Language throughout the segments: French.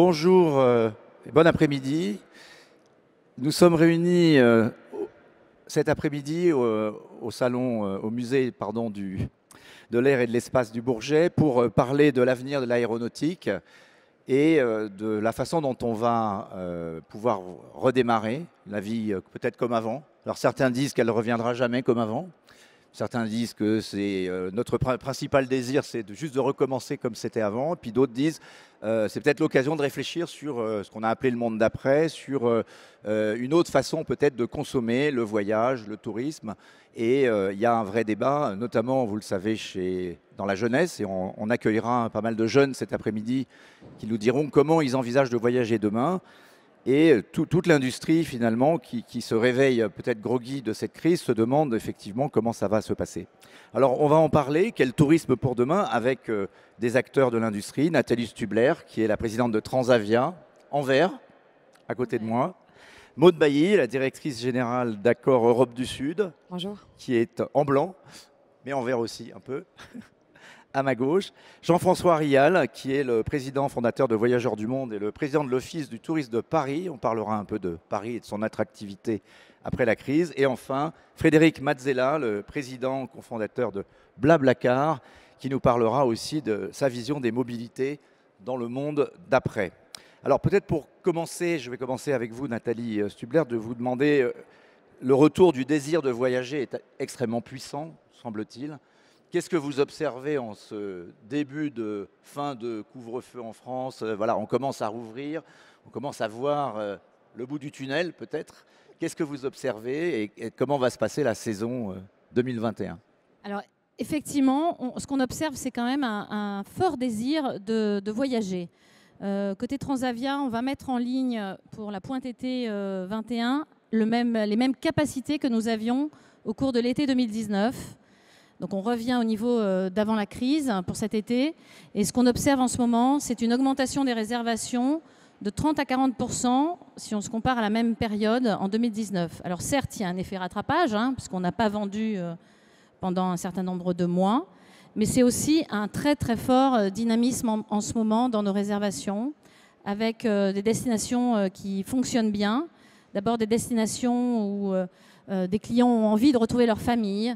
Bonjour et bon après-midi. Nous sommes réunis cet après-midi au salon, au musée pardon, de l'air et de l'espace du Bourget pour parler de l'avenir de l'aéronautique et de la façon dont on va pouvoir redémarrer la vie peut-être comme avant. Alors certains disent qu'elle ne reviendra jamais comme avant. Certains disent que c'est notre principal désir, c'est juste de recommencer comme c'était avant. Puis d'autres disent c'est peut-être l'occasion de réfléchir sur ce qu'on a appelé le monde d'après, sur une autre façon peut-être de consommer le voyage, le tourisme. Et il y a un vrai débat, notamment, vous le savez, dans la jeunesse. Et on accueillera pas mal de jeunes cet après-midi qui nous diront comment ils envisagent de voyager demain. Et toute l'industrie, finalement, qui se réveille peut-être groggy de cette crise, se demande effectivement comment ça va se passer. Alors, on va en parler. Quel tourisme pour demain avec des acteurs de l'industrie. Nathalie Stubler, qui est la présidente de Transavia, en vert, à côté de moi. Maude Bailly, la directrice générale d'Accor Europe du Sud. Bonjour. Qui est en blanc, mais en vert aussi un peu. À ma gauche, Jean-François Rial, qui est le président fondateur de Voyageurs du Monde et le président de l'Office du tourisme de Paris. On parlera un peu de Paris et de son attractivité après la crise. Et enfin, Frédéric Mazzella, le président cofondateur de Blablacar, qui nous parlera aussi de sa vision des mobilités dans le monde d'après. Alors peut-être pour commencer, je vais commencer avec vous, Nathalie Stubler, de vous demander, le retour du désir de voyager est extrêmement puissant, semble-t-il. Qu'est-ce que vous observez en ce début de fin de couvre-feu en France? Voilà, on commence à rouvrir, on commence à voir le bout du tunnel peut-être. Qu'est-ce que vous observez et comment va se passer la saison 2021? Alors, effectivement, ce qu'on observe, c'est quand même un fort désir de voyager. Côté Transavia, on va mettre en ligne pour la pointe-été 21 les mêmes capacités que nous avions au cours de l'été 2019. Donc on revient au niveau d'avant la crise pour cet été. Et ce qu'on observe en ce moment, c'est une augmentation des réservations de 30 à 40% si on se compare à la même période en 2019. Alors certes, il y a un effet rattrapage, puisqu'on n'a pas vendu pendant un certain nombre de mois. Mais c'est aussi un très très fort dynamisme en ce moment dans nos réservations, avec des destinations qui fonctionnent bien. D'abord des destinations où des clients ont envie de retrouver leur famille.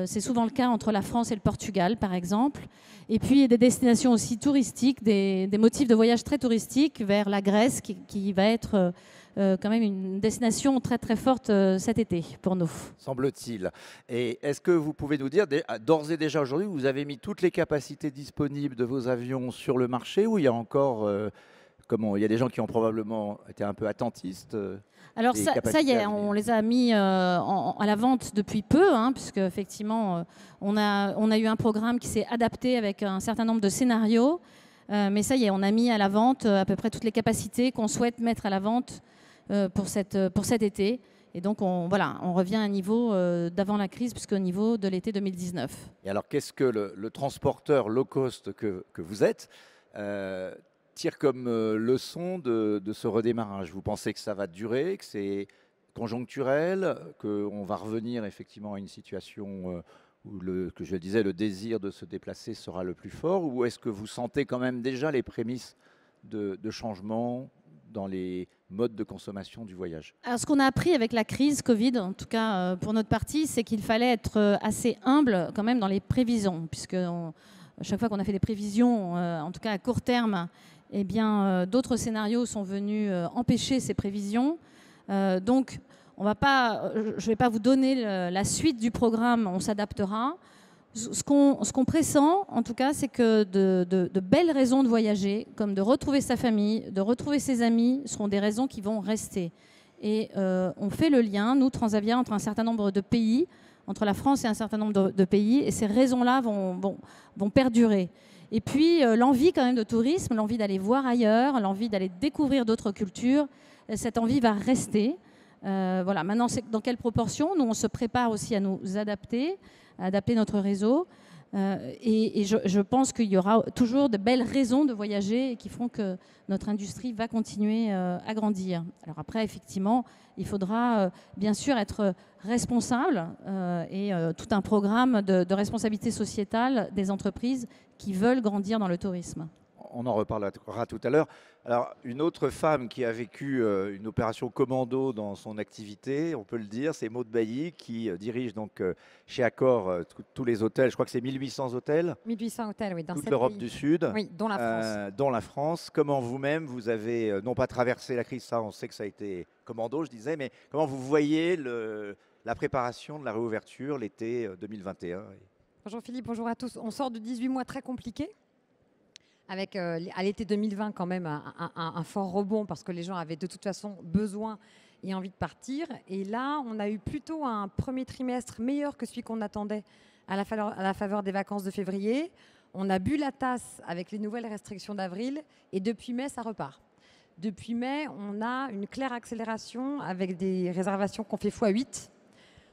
C'est souvent le cas entre la France et le Portugal, par exemple. Et puis des destinations aussi touristiques, des motifs de voyage très touristiques vers la Grèce, qui va être quand même une destination très très forte cet été pour nous. Semble-t-il. Et est-ce que vous pouvez nous dire, d'ores et déjà aujourd'hui, vous avez mis toutes les capacités disponibles de vos avions sur le marché ou il y a encore... il y a des gens qui ont probablement été un peu attentistes. Alors ça y est, on les a mis à la vente depuis peu, puisque effectivement, on a eu un programme qui s'est adapté avec un certain nombre de scénarios. Mais ça y est, on a mis à la vente à peu près toutes les capacités qu'on souhaite mettre à la vente pour cet été. Et donc, on revient à un niveau d'avant la crise, puisqu'au niveau de l'été 2019. Et alors, qu'est-ce que le transporteur low cost que vous êtes tire comme leçon de ce redémarrage? Vous pensez que ça va durer, que c'est conjoncturel, qu'on va revenir effectivement à une situation où, que je disais, le désir de se déplacer sera le plus fort, ou est-ce que vous sentez quand même déjà les prémices de changement dans les modes de consommation du voyage? Alors, ce qu'on a appris avec la crise Covid, en tout cas pour notre partie, c'est qu'il fallait être assez humble quand même dans les prévisions, puisque chaque fois qu'on a fait des prévisions, en tout cas à court terme, eh bien, d'autres scénarios sont venus empêcher ces prévisions. Donc, je ne vais pas vous donner la suite du programme, on s'adaptera. Ce qu'on pressent, en tout cas, c'est que de belles raisons de voyager, comme de retrouver sa famille, de retrouver ses amis, seront des raisons qui vont rester. Et on fait le lien, nous, Transavia, entre un certain nombre de pays, entre la France et un certain nombre de pays, et ces raisons-là vont perdurer. Et puis l'envie quand même de tourisme, l'envie d'aller voir ailleurs, l'envie d'aller découvrir d'autres cultures, cette envie va rester. Voilà. Maintenant, c'est dans quelle proportion? Nous, on se prépare aussi à nous adapter, à adapter notre réseau. Et je pense qu'il y aura toujours de belles raisons de voyager et qui feront que notre industrie va continuer à grandir. Alors après, effectivement, il faudra bien sûr être responsable et tout un programme de responsabilité sociétale des entreprises qui veulent grandir dans le tourisme. on en reparlera tout à l'heure. Alors, une autre femme qui a vécu une opération commando dans son activité, on peut le dire, c'est Maud Bailly, qui dirige donc chez Accor tous les hôtels. Je crois que c'est 1800 hôtels. 1800 hôtels, oui, dans Toute 7 l'Europe pays. du Sud. Oui, dont la France. Dont la France. Comment vous-même, vous avez non pas traversé la crise, ça on sait que ça a été commando, je disais, mais comment vous voyez la préparation de la réouverture l'été 2021? Bonjour Philippe, bonjour à tous. On sort de 18 mois très compliqués, avec à l'été 2020 quand même un fort rebond parce que les gens avaient de toute façon besoin et envie de partir. Et là, on a eu plutôt un premier trimestre meilleur que celui qu'on attendait à la faveur des vacances de février. On a bu la tasse avec les nouvelles restrictions d'avril et depuis mai, ça repart. Depuis mai, on a une claire accélération avec des réservations qu'on fait x8.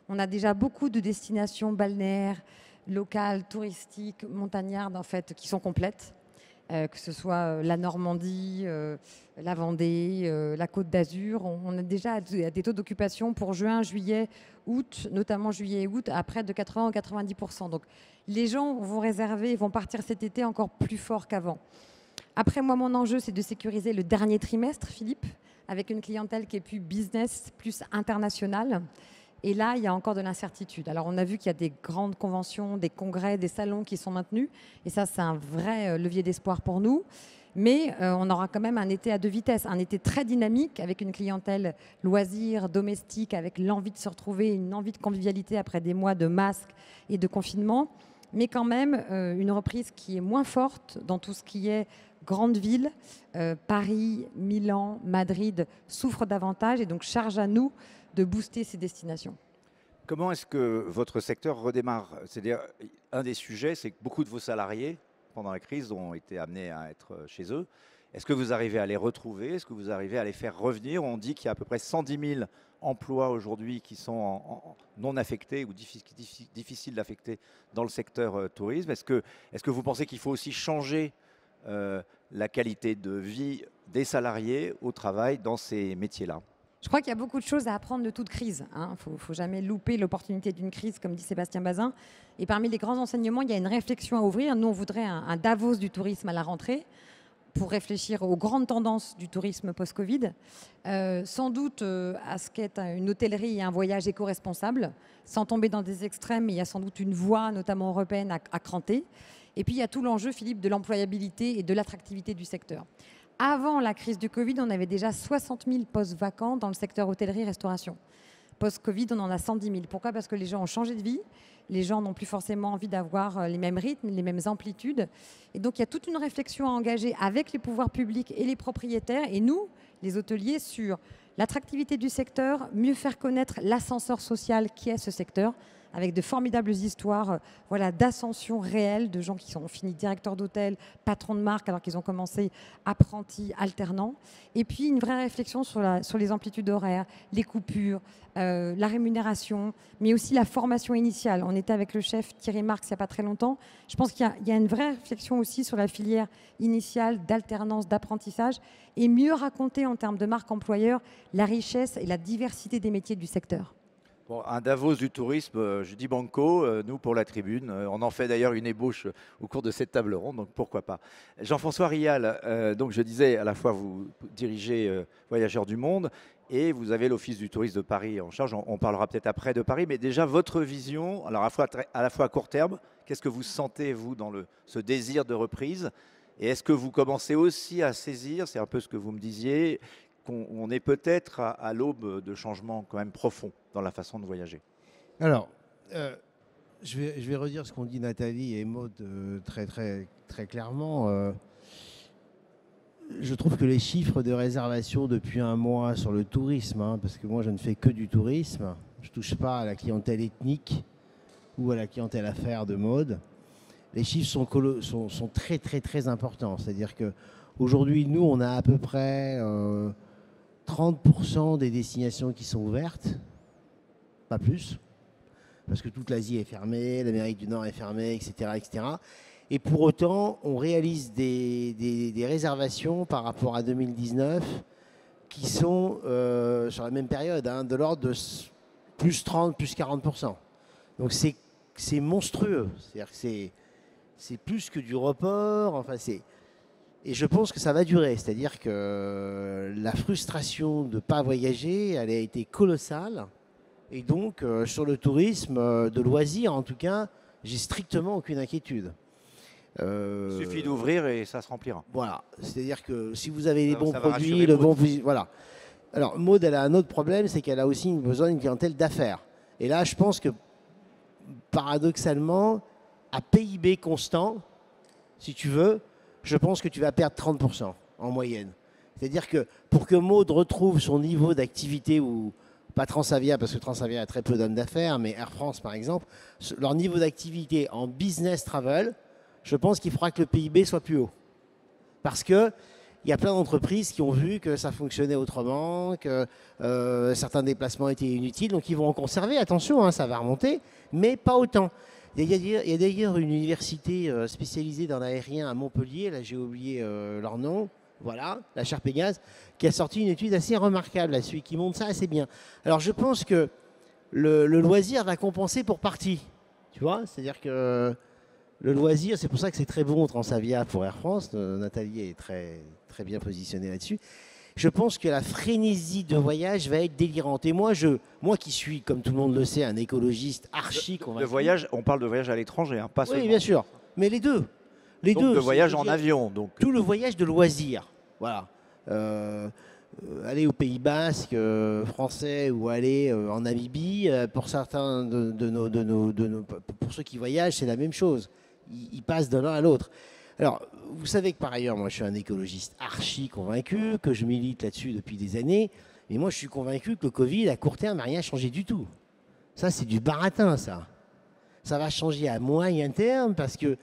On a déjà beaucoup de destinations balnéaires, locales, touristiques, montagnardes en fait, qui sont complètes. Que ce soit la Normandie, la Vendée, la Côte d'Azur. On a déjà des taux d'occupation pour juin, juillet, août, notamment juillet et août, à près de 80 ou 90%. Donc les gens vont réserver, vont partir cet été encore plus fort qu'avant. Après, moi, mon enjeu, c'est de sécuriser le dernier trimestre, Philippe, avec une clientèle qui est plus business, plus internationale. Et là, il y a encore de l'incertitude. Alors, on a vu qu'il y a des grandes conventions, des congrès, des salons qui sont maintenus. Et ça, c'est un vrai levier d'espoir pour nous. Mais on aura quand même un été à 2 vitesses. Un été très dynamique, avec une clientèle loisir, domestique, avec l'envie de se retrouver, une envie de convivialité après des mois de masques et de confinement. Mais quand même, une reprise qui est moins forte dans tout ce qui est grandes villes. Paris, Milan, Madrid souffrent davantage. Et donc, charge à nous de booster ces destinations. Comment est-ce que votre secteur redémarre? C'est-à-dire, un des sujets, c'est que beaucoup de vos salariés, pendant la crise, ont été amenés à être chez eux. Est-ce que vous arrivez à les retrouver? Est-ce que vous arrivez à les faire revenir? On dit qu'il y a à peu près 110 000 emplois aujourd'hui qui sont non affectés ou difficiles d'affecter dans le secteur tourisme. Est-ce que vous pensez qu'il faut aussi changer la qualité de vie des salariés au travail dans ces métiers-là? Je crois qu'il y a beaucoup de choses à apprendre de toute crise. Il ne faut jamais louper l'opportunité d'une crise, comme dit Sébastien Bazin. Et parmi les grands enseignements, il y a une réflexion à ouvrir. Nous, on voudrait un Davos du tourisme à la rentrée pour réfléchir aux grandes tendances du tourisme post-Covid. Sans doute à ce qu'est une hôtellerie et un voyage éco-responsable, sans tomber dans des extrêmes. Il y a sans doute une voie, notamment européenne, à cranter. Et puis, il y a tout l'enjeu, Philippe, de l'employabilité et de l'attractivité du secteur. Avant la crise du Covid, on avait déjà 60 000 postes vacants dans le secteur hôtellerie-restauration. Post-Covid, on en a 110 000. Pourquoi? Parce que les gens ont changé de vie. Les gens n'ont plus forcément envie d'avoir les mêmes rythmes, les mêmes amplitudes. Et donc, il y a toute une réflexion à engager avec les pouvoirs publics et les propriétaires, et nous, les hôteliers, sur l'attractivité du secteur, mieux faire connaître l'ascenseur social qui est ce secteur, avec de formidables histoires d'ascension réelle de gens qui ont fini directeurs d'hôtel, patrons de marque, alors qu'ils ont commencé apprentis, alternants. Et puis une vraie réflexion sur les amplitudes horaires, les coupures, la rémunération, mais aussi la formation initiale. On était avec le chef Thierry Marx il n'y a pas très longtemps. Je pense qu'il y a une vraie réflexion aussi sur la filière initiale d'alternance, d'apprentissage, et mieux raconter en termes de marque employeur la richesse et la diversité des métiers du secteur. Bon, un Davos du tourisme, je dis banco, nous pour la tribune. On en fait d'ailleurs une ébauche au cours de cette table ronde, donc pourquoi pas. Jean-François Rial, donc je disais, à la fois vous dirigez Voyageurs du Monde et vous avez l'Office du tourisme de Paris en charge. On parlera peut-être après de Paris, mais déjà votre vision, alors à la fois à court terme, qu'est-ce que vous sentez, vous, dans ce désir de reprise? Et est-ce que vous commencez aussi à saisir, c'est un peu ce que vous me disiez, qu'on est peut-être à l'aube de changements quand même profonds dans la façon de voyager? Alors, je vais redire ce qu'ont dit Nathalie et Maud très, très, très clairement. Je trouve que les chiffres de réservation depuis un mois sur le tourisme, parce que moi je ne fais que du tourisme, je ne touche pas à la clientèle ethnique ou à la clientèle affaires de Maud, les chiffres sont très, très, très importants. C'est-à-dire qu'aujourd'hui, nous, on a à peu près 30% des destinations qui sont ouvertes, pas plus, parce que toute l'Asie est fermée, l'Amérique du Nord est fermée, etc., etc. Et pour autant, on réalise des réservations par rapport à 2019 qui sont sur la même période, de l'ordre de plus 30, plus 40%. Donc c'est monstrueux. C'est-à-dire que c'est plus que du report. Enfin, Et je pense que ça va durer. C'est-à-dire que la frustration de ne pas voyager, elle a été colossale. Et donc, sur le tourisme de loisirs, en tout cas, j'ai strictement aucune inquiétude. Il suffit d'ouvrir et ça se remplira. Voilà. C'est-à-dire que si vous avez les bons Ça va produits, rassurer le Maud. bon... Voilà. Alors, Maud, elle a un autre problème, c'est qu'elle a aussi besoin d'une clientèle d'affaires. Et là, je pense que, paradoxalement, à PIB constant, si tu veux, je pense que tu vas perdre 30% en moyenne. C'est-à-dire que pour que Maud retrouve son niveau d'activité, ou pas Transavia, parce que Transavia a très peu d'hommes d'affaires, mais Air France par exemple, leur niveau d'activité en business travel, je pense qu'il faudra que le PIB soit plus haut. Parce que il y a plein d'entreprises qui ont vu que ça fonctionnait autrement, que certains déplacements étaient inutiles, donc ils vont en conserver, attention, hein, ça va remonter, mais pas autant. Il y a d'ailleurs une université spécialisée dans l'aérien à Montpellier, là j'ai oublié leur nom, voilà, la Chaire Pégase, qui a sorti une étude assez remarquable là-dessus, qui montre ça assez bien. Alors je pense que le loisir va compenser pour partie, tu vois, c'est-à-dire que le loisir, c'est pour ça que c'est très bon Transavia pour Air France, Nathalie est très, très bien positionnée là-dessus. Je pense que la frénésie de voyage va être délirante. Et moi qui suis, comme tout le monde le sait, un écologiste archi convaincu. De voyage, on parle de voyage à l'étranger, hein, pas seulement. Oui, bien sûr. Mais les deux. Les Donc deux. de voyage je veux en dire, avion. Donc. Tout le voyage de loisirs. Voilà. Aller au Pays Basque français ou aller en Namibie, pour certains pour ceux qui voyagent, c'est la même chose. Ils passent de l'un à l'autre. Alors, vous savez que par ailleurs, moi, je suis un écologiste archi convaincu, que je milite là-dessus depuis des années. Mais moi, je suis convaincu que le Covid, à court terme, n'a rien changé du tout. Ça, c'est du baratin, ça. Ça va changer à moyen terme parce que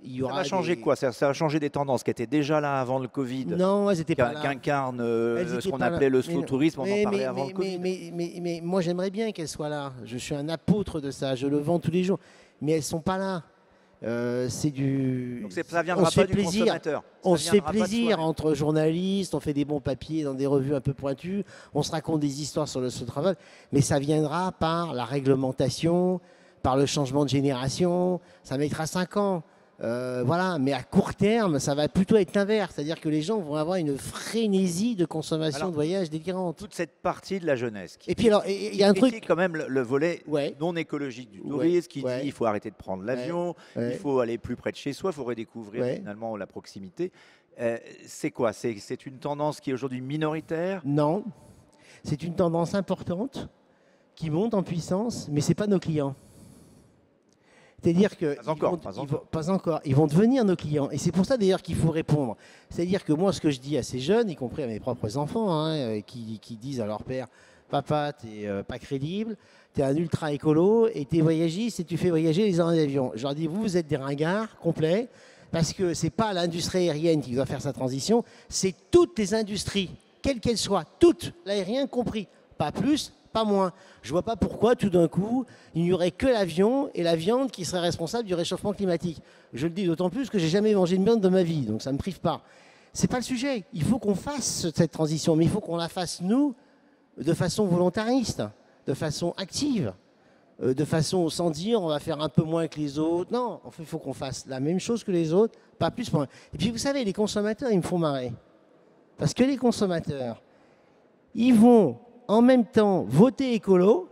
il y aura. Ça va changer quoi? Ça va changer des tendances qui étaient déjà là avant le Covid. Non, elles n'étaient pas là. Qu'incarne ce qu'on pas là. appelait le slow tourisme, on en parlait avant le Covid. Mais moi, j'aimerais bien qu'elles soient là. Je suis un apôtre de ça. Je le vends tous les jours. Mais elles ne sont pas là. C'est du. Donc ça viendra pas du consommateur. On se fait plaisir entre journalistes, on fait des bons papiers dans des revues un peu pointues, on se raconte des histoires sur le travail, mais ça viendra par la réglementation, par le changement de génération. Ça mettra 5 ans. Voilà, mais à court terme, ça va plutôt être l'inverse, c'est-à-dire que les gens vont avoir une frénésie de consommation de voyage délirante. Toute cette partie de la jeunesse. Et puis alors, il y a un truc quand même le volet ouais. non écologique du tourisme qui dit ouais. il faut arrêter de prendre l'avion, ouais. il faut aller plus près de chez soi, il faut redécouvrir ouais. finalement la proximité. C'est quoi? C'est une tendance qui est aujourd'hui minoritaire? Non, c'est une tendance importante qui monte en puissance, mais c'est pas nos clients. C'est-à-dire que pas encore. Ils vont devenir nos clients. Et c'est pour ça d'ailleurs qu'il faut répondre. C'est-à-dire que moi, ce que je dis à ces jeunes, y compris à mes propres enfants, hein, qui disent à leur père, papa, t'es pas crédible, t'es un ultra écolo et t'es voyagiste et tu fais voyager les gens en avion. Je leur dis, vous êtes des ringards complets, parce que c'est pas l'industrie aérienne qui doit faire sa transition, c'est toutes les industries, quelles qu'elles soient, toutes, l'aérien compris, pas plus, pas moins. Je ne vois pas pourquoi, tout d'un coup, il n'y aurait que l'avion et la viande qui seraient responsables du réchauffement climatique. Je le dis d'autant plus que j'ai jamais mangé de viande de ma vie, donc ça ne me prive pas. C'est pas le sujet. Il faut qu'on fasse cette transition, mais il faut qu'on la fasse, nous, de façon volontariste, de façon active, de façon sans dire on va faire un peu moins que les autres. Non, en fait, il faut qu'on fasse la même chose que les autres, pas plus. Moins. Et puis, vous savez, les consommateurs, ils me font marrer. Parce que les consommateurs, ils vont en même temps voter écolo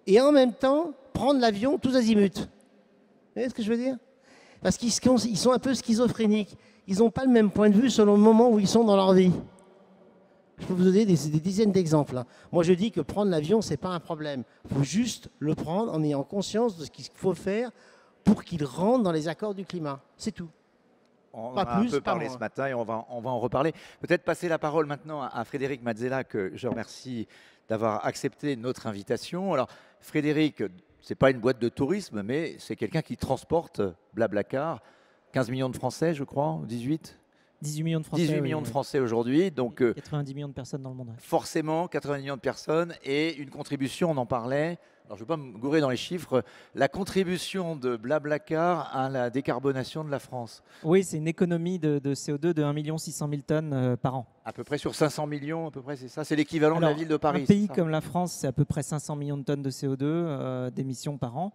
et en même temps prendre l'avion tous azimuts. Vous voyez ce que je veux dire? Parce qu'ils sont un peu schizophréniques. Ils n'ont pas le même point de vue selon le moment où ils sont dans leur vie. Je peux vous donner des dizaines d'exemples. Hein. Moi, je dis que prendre l'avion, ce n'est pas un problème. Il faut juste le prendre en ayant conscience de ce qu'il faut faire pour qu'il rentre dans les accords du climat. C'est tout. On a un peu parlé ce matin et on va en reparler. Peut-être passer la parole maintenant à Frédéric Mazzella, que je remercie d'avoir accepté notre invitation. Alors, Frédéric, ce n'est pas une boîte de tourisme, mais c'est quelqu'un qui transporte Blablacar. 15 millions de Français, je crois, 18 millions de Français. 18 millions de Français aujourd'hui. Donc, 90 millions de personnes dans le monde. Ouais. Forcément, 80 millions de personnes et une contribution, on en parlait. Alors, je ne vais pas me gourer dans les chiffres. La contribution de Blablacar à la décarbonation de la France. Oui, c'est une économie de CO2 de 1 600 000 tonnes par an. À peu près sur 500 millions, à peu près, c'est ça. C'est l'équivalent de la ville de Paris. Un pays comme la France, c'est à peu près 500 millions de tonnes de CO2 d'émissions par an.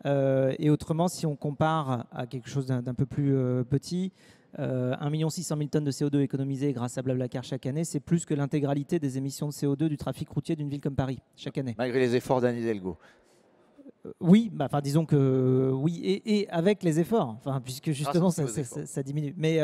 Et autrement, si on compare à quelque chose d'un peu plus petit, 1 600 000 tonnes de CO2 économisées grâce à Blablacar chaque année, c'est plus que l'intégralité des émissions de CO2 du trafic routier d'une ville comme Paris chaque année. Malgré les efforts d'Anne Hidalgo. Oui, disons que oui, et avec les efforts, puisque justement ça diminue. Mais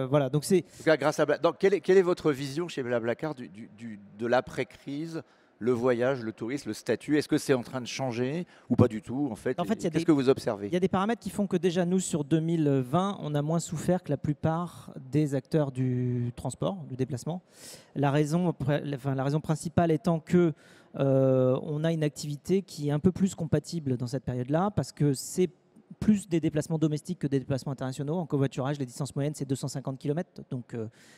voilà, donc c'est. En tout cas, grâce à quelle est votre vision chez Blablacar de l'après-crise, le voyage, le tourisme, le statut? Est-ce que c'est en train de changer ou pas du tout en fait Qu'est-ce que vous observez? Il y a des paramètres qui font que déjà nous sur 2020, on a moins souffert que la plupart des acteurs du transport, du déplacement. La raison principale étant que on a une activité qui est un peu plus compatible dans cette période-là parce que c'est plus des déplacements domestiques que des déplacements internationaux. En covoiturage, les distances moyennes, c'est 250 km, donc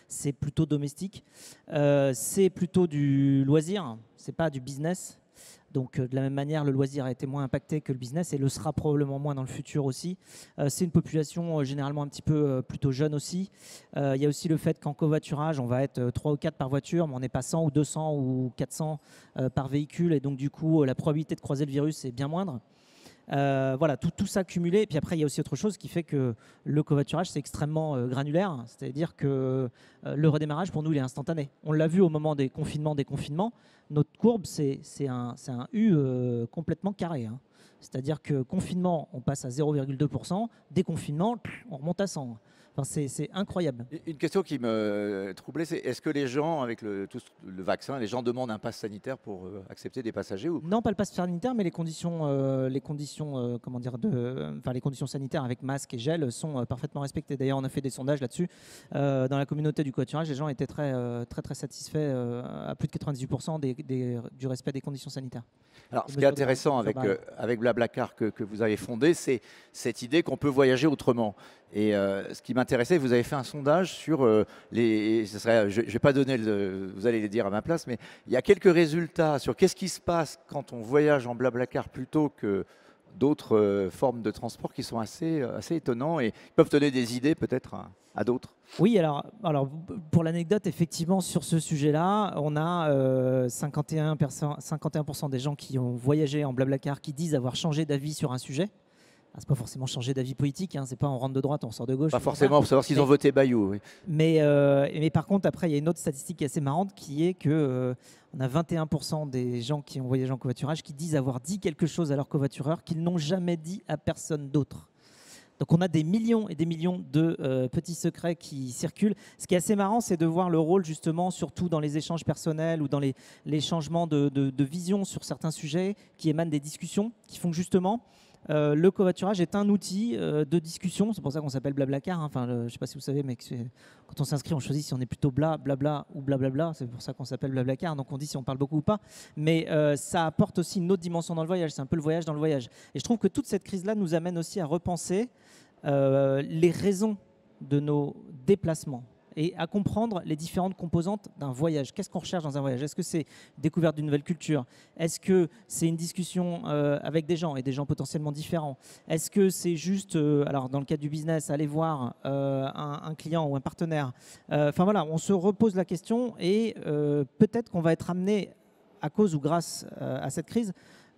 c'est plutôt domestique. C'est plutôt du loisir, c'est pas du business. Donc de la même manière, le loisir a été moins impacté que le business et le sera probablement moins dans le futur aussi. C'est une population généralement un petit peu plutôt jeune aussi. Il y a aussi le fait qu'en covoiturage, on va être 3 ou 4 par voiture, mais on n'est pas 100 ou 200 ou 400 par véhicule. Et donc du coup, la probabilité de croiser le virus est bien moindre. Voilà, tout ça cumulé. Et puis après, il y a aussi autre chose qui fait que le covoiturage, c'est extrêmement granulaire. C'est-à-dire que le redémarrage, pour nous, il est instantané. On l'a vu au moment des confinements. Notre courbe, c'est un U complètement carré. Hein. C'est-à-dire que confinement, on passe à 0,2%. Déconfinement, on remonte à 100. C'est incroyable. Une question qui me troublait, c'est est-ce que les gens, avec le vaccin, les gens demandent un pass sanitaire pour accepter des passagers ou... Non, pas le pass sanitaire, mais les conditions sanitaires avec masque et gel sont parfaitement respectées. D'ailleurs, on a fait des sondages là-dessus. Dans la communauté du covoiturage, les gens étaient très satisfaits, à plus de 98% du respect des conditions sanitaires. Alors, ce qui est intéressant avec Blablacar que vous avez fondé, c'est cette idée qu'on peut voyager autrement. Et ce qui m'intéressait, vous avez fait un sondage sur je vais pas donner vous allez les dire à ma place, mais il y a quelques résultats sur qu'est-ce qui se passe quand on voyage en Blablacar plutôt que d'autres formes de transport qui sont assez étonnants et peuvent donner des idées peut-être à d'autres. Oui, alors pour l'anecdote, effectivement, sur ce sujet-là, on a 51% des gens qui ont voyagé en Blablacar qui disent avoir changé d'avis sur un sujet. C'est pas forcément changer d'avis politique, hein, c'est pas on rentre de droite, on sort de gauche. Pas forcément pour savoir s'ils ont voté Bayou. Oui. Mais par contre, après, il y a une autre statistique qui est assez marrante qui est que on a 21% des gens qui ont voyagé en covoiturage qui disent avoir dit quelque chose à leur covoitureur qu'ils n'ont jamais dit à personne d'autre. Donc on a des millions et des millions de petits secrets qui circulent. Ce qui est assez marrant, c'est de voir le rôle justement, surtout dans les échanges personnels ou dans les changements de vision sur certains sujets qui émanent des discussions, qui font que justement le covoiturage est un outil de discussion. C'est pour ça qu'on s'appelle Blablacar. Je ne sais pas si vous savez, mais quand on s'inscrit, on choisit si on est plutôt blabla ou blablabla. C'est pour ça qu'on s'appelle Blablacar. Donc on dit si on parle beaucoup ou pas. Mais ça apporte aussi une autre dimension dans le voyage. C'est un peu le voyage dans le voyage. Et je trouve que toute cette crise-là nous amène aussi à repenser les raisons de nos déplacements et à comprendre les différentes composantes d'un voyage. Qu'est-ce qu'on recherche dans un voyage? Est-ce que c'est découverte d'une nouvelle culture? Est-ce que c'est une discussion avec des gens et des gens potentiellement différents? Est-ce que c'est juste, alors dans le cadre du business, aller voir un client ou un partenaire? Voilà, on se repose la question et peut-être qu'on va être amené, à cause ou grâce à cette crise,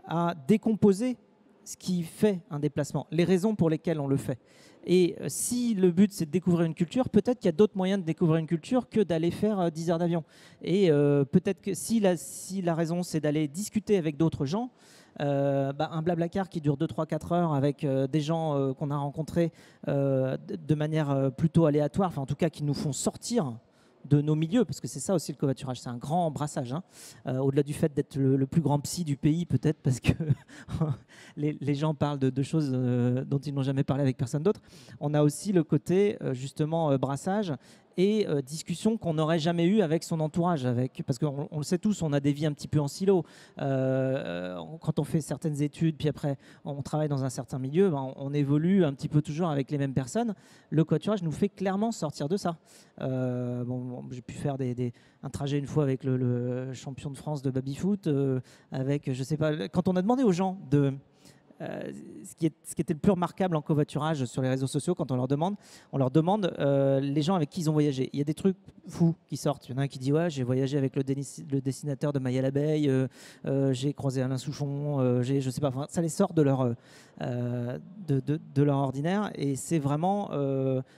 à décomposer ce qui fait un déplacement, les raisons pour lesquelles on le fait. Et si le but c'est de découvrir une culture, peut-être qu'il y a d'autres moyens de découvrir une culture que d'aller faire 10 heures d'avion. Et peut-être que si la raison c'est d'aller discuter avec d'autres gens, un Blablacar qui dure 2, 3, 4 heures avec des gens qu'on a rencontrés de manière plutôt aléatoire, en tout cas qui nous font sortir de nos milieux, parce que c'est ça aussi le covoiturage, c'est un grand brassage, hein. Au-delà du fait d'être le plus grand psy du pays, peut-être parce que les gens parlent de choses dont ils n'ont jamais parlé avec personne d'autre. On a aussi le côté justement brassage et discussion qu'on n'aurait jamais eu avec son entourage, parce qu'on le sait tous, on a des vies un petit peu en silo. Quand on fait certaines études, puis après on travaille dans un certain milieu, on évolue un petit peu toujours avec les mêmes personnes. Le covoiturage nous fait clairement sortir de ça. J'ai pu faire un trajet une fois avec le champion de France de baby-foot, avec, je sais pas, quand on a demandé aux gens ce qui était le plus remarquable en covoiturage sur les réseaux sociaux, quand on leur demande les gens avec qui ils ont voyagé. Il y a des trucs fous qui sortent. Il y en a un qui dit ouais, j'ai voyagé avec le dessinateur de Maya l'abeille, j'ai croisé Alain Souchon, je sais pas. Ça les sort de leur de leur ordinaire. Et c'est vraiment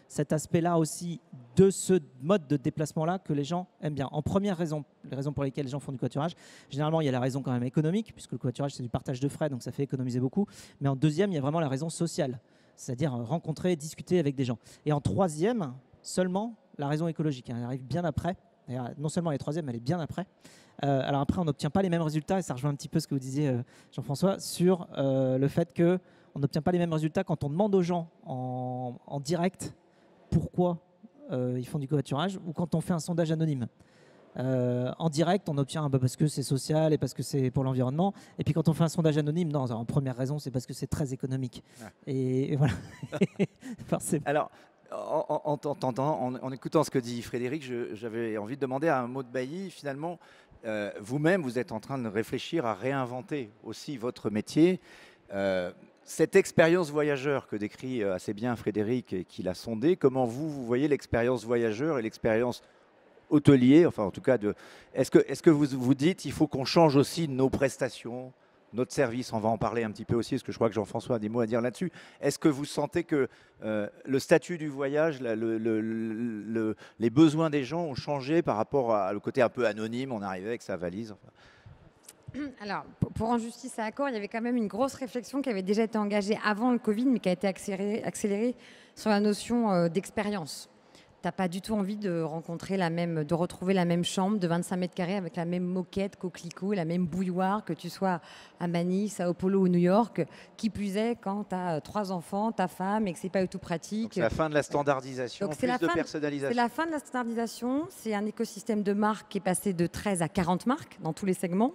cet aspect-là aussi de ce mode de déplacement-là que les gens aiment bien. En première raison, les raisons pour lesquelles les gens font du covoiturage, généralement il y a la raison quand même économique, puisque le covoiturage c'est du partage de frais, donc ça fait économiser beaucoup. Mais en deuxième, il y a vraiment la raison sociale, c'est-à-dire rencontrer, discuter avec des gens. Et en troisième, seulement la raison écologique. Elle arrive bien après. D'ailleurs, non seulement elle est troisième, elle est bien après. Alors après, on n'obtient pas les mêmes résultats, et ça rejoint un petit peu ce que vous disiez, Jean-François, sur le fait qu'on n'obtient pas les mêmes résultats quand on demande aux gens en direct pourquoi ils font du covoiturage, ou quand on fait un sondage anonyme. En direct, on obtient parce que c'est social et parce que c'est pour l'environnement. Et puis quand on fait un sondage anonyme, non, en première raison, c'est parce que c'est très économique. Ah. Et voilà. Alors, en écoutant ce que dit Frédéric, j'avais envie de demander à Maud Bailly, finalement, vous-même, vous êtes en train de réfléchir à réinventer aussi votre métier. Cette expérience voyageur que décrit assez bien Frédéric et qu'il a sondé, comment vous voyez l'expérience voyageur et l'expérience hôtelier, enfin en tout cas, est-ce que vous vous dites il faut qu'on change aussi nos prestations, notre service, on va en parler un petit peu aussi, parce que je crois que Jean-François a des mots à dire là-dessus. Est-ce que vous sentez que le statut du voyage, les besoins des gens ont changé par rapport au côté un peu anonyme, on arrivait avec sa valise enfin. Alors, pour rendre justice à Accor, il y avait quand même une grosse réflexion qui avait déjà été engagée avant le Covid, mais qui a été accélérée sur la notion d'expérience. Tu n'as pas du tout envie de retrouver la même chambre de 25 mètres carrés avec la même moquette, coquelicot, la même bouilloire, que tu sois à Manille, Sao Paulo ou New York. Qui plus est, quand tu as 3 enfants, ta femme, et que ce n'est pas du tout pratique. C'est la fin de la standardisation, plus de personnalisation. C'est la fin de la standardisation. C'est un écosystème de marques qui est passé de 13 à 40 marques dans tous les segments.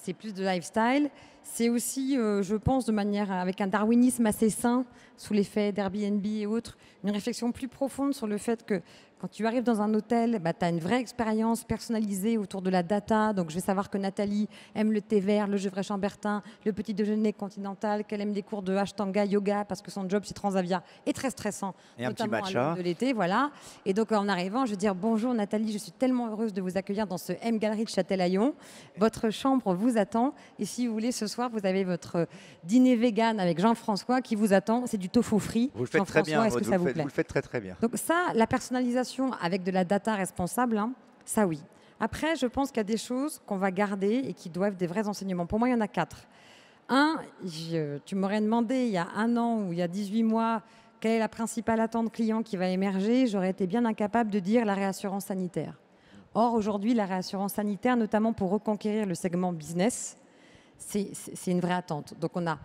C'est plus de lifestyle. C'est aussi, je pense, avec un darwinisme assez sain, sous l'effet d'Airbnb et autres, une réflexion plus profonde sur le fait que quand tu arrives dans un hôtel, tu as une vraie expérience personnalisée autour de la data. Donc, je vais savoir que Nathalie aime le thé vert, le Gevrey Chambertin, le petit déjeuner continental, qu'elle aime des cours de Ashtanga yoga parce que son job chez Transavia est très stressant, et notamment un petit à l'heure de l'été. Voilà. Et donc, en arrivant, je vais dire bonjour Nathalie, je suis tellement heureuse de vous accueillir dans ce M Gallery de Châtelaillon. Votre chambre vous attend. Et si vous voulez, ce soir, vous avez votre dîner vegan avec Jean-François qui vous attend. C'est du tofu frit. Vous le faites très bien. Est-ce que ça vous plaît ? Vous le faites très très bien. Donc ça, la personnalisation avec de la data responsable, ça oui. Après, je pense qu'il y a des choses qu'on va garder et qui doivent être des vrais enseignements. Pour moi, il y en a 4. Tu m'aurais demandé il y a 1 an ou il y a 18 mois quelle est la principale attente client qui va émerger. J'aurais été bien incapable de dire la réassurance sanitaire. Or, aujourd'hui, la réassurance sanitaire, notamment pour reconquérir le segment business, c'est une vraie attente. Donc, on a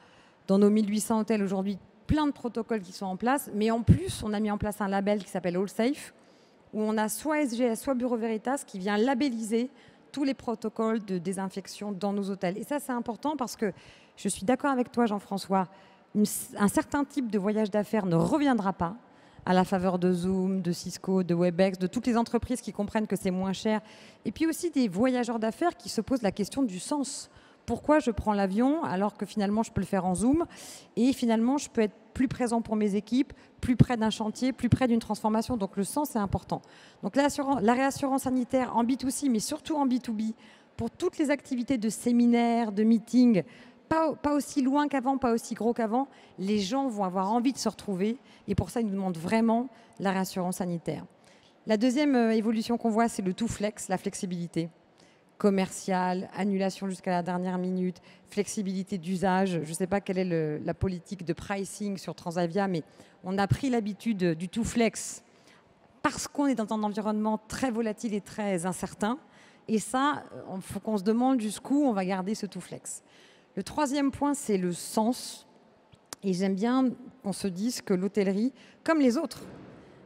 dans nos 1800 hôtels aujourd'hui plein de protocoles qui sont en place, mais en plus, on a mis en place un label qui s'appelle AllSafe, où on a soit SGS, soit Bureau Veritas qui vient labelliser tous les protocoles de désinfection dans nos hôtels. Et ça, c'est important parce que je suis d'accord avec toi, Jean-François, un certain type de voyage d'affaires ne reviendra pas à la faveur de Zoom, de Cisco, de Webex, de toutes les entreprises qui comprennent que c'est moins cher. Et puis aussi des voyageurs d'affaires qui se posent la question du sens. Pourquoi je prends l'avion alors que finalement je peux le faire en Zoom et finalement je peux être plus présent pour mes équipes, plus près d'un chantier, plus près d'une transformation. Donc le sens est important. Donc la réassurance sanitaire en B2C, mais surtout en B2B, pour toutes les activités de séminaires, de meetings, pas aussi loin qu'avant, pas aussi gros qu'avant, les gens vont avoir envie de se retrouver et pour ça ils nous demandent vraiment la réassurance sanitaire. La deuxième évolution qu'on voit, c'est le tout flex, la flexibilité. Commercial, annulation jusqu'à la dernière minute, flexibilité d'usage. Je ne sais pas quelle est la politique de pricing sur Transavia, mais on a pris l'habitude du tout flex parce qu'on est dans un environnement très volatile et très incertain. Et ça, il faut qu'on se demande jusqu'où on va garder ce tout flex. Le troisième point, c'est le sens. Et j'aime bien qu'on se dise que l'hôtellerie, comme les autres,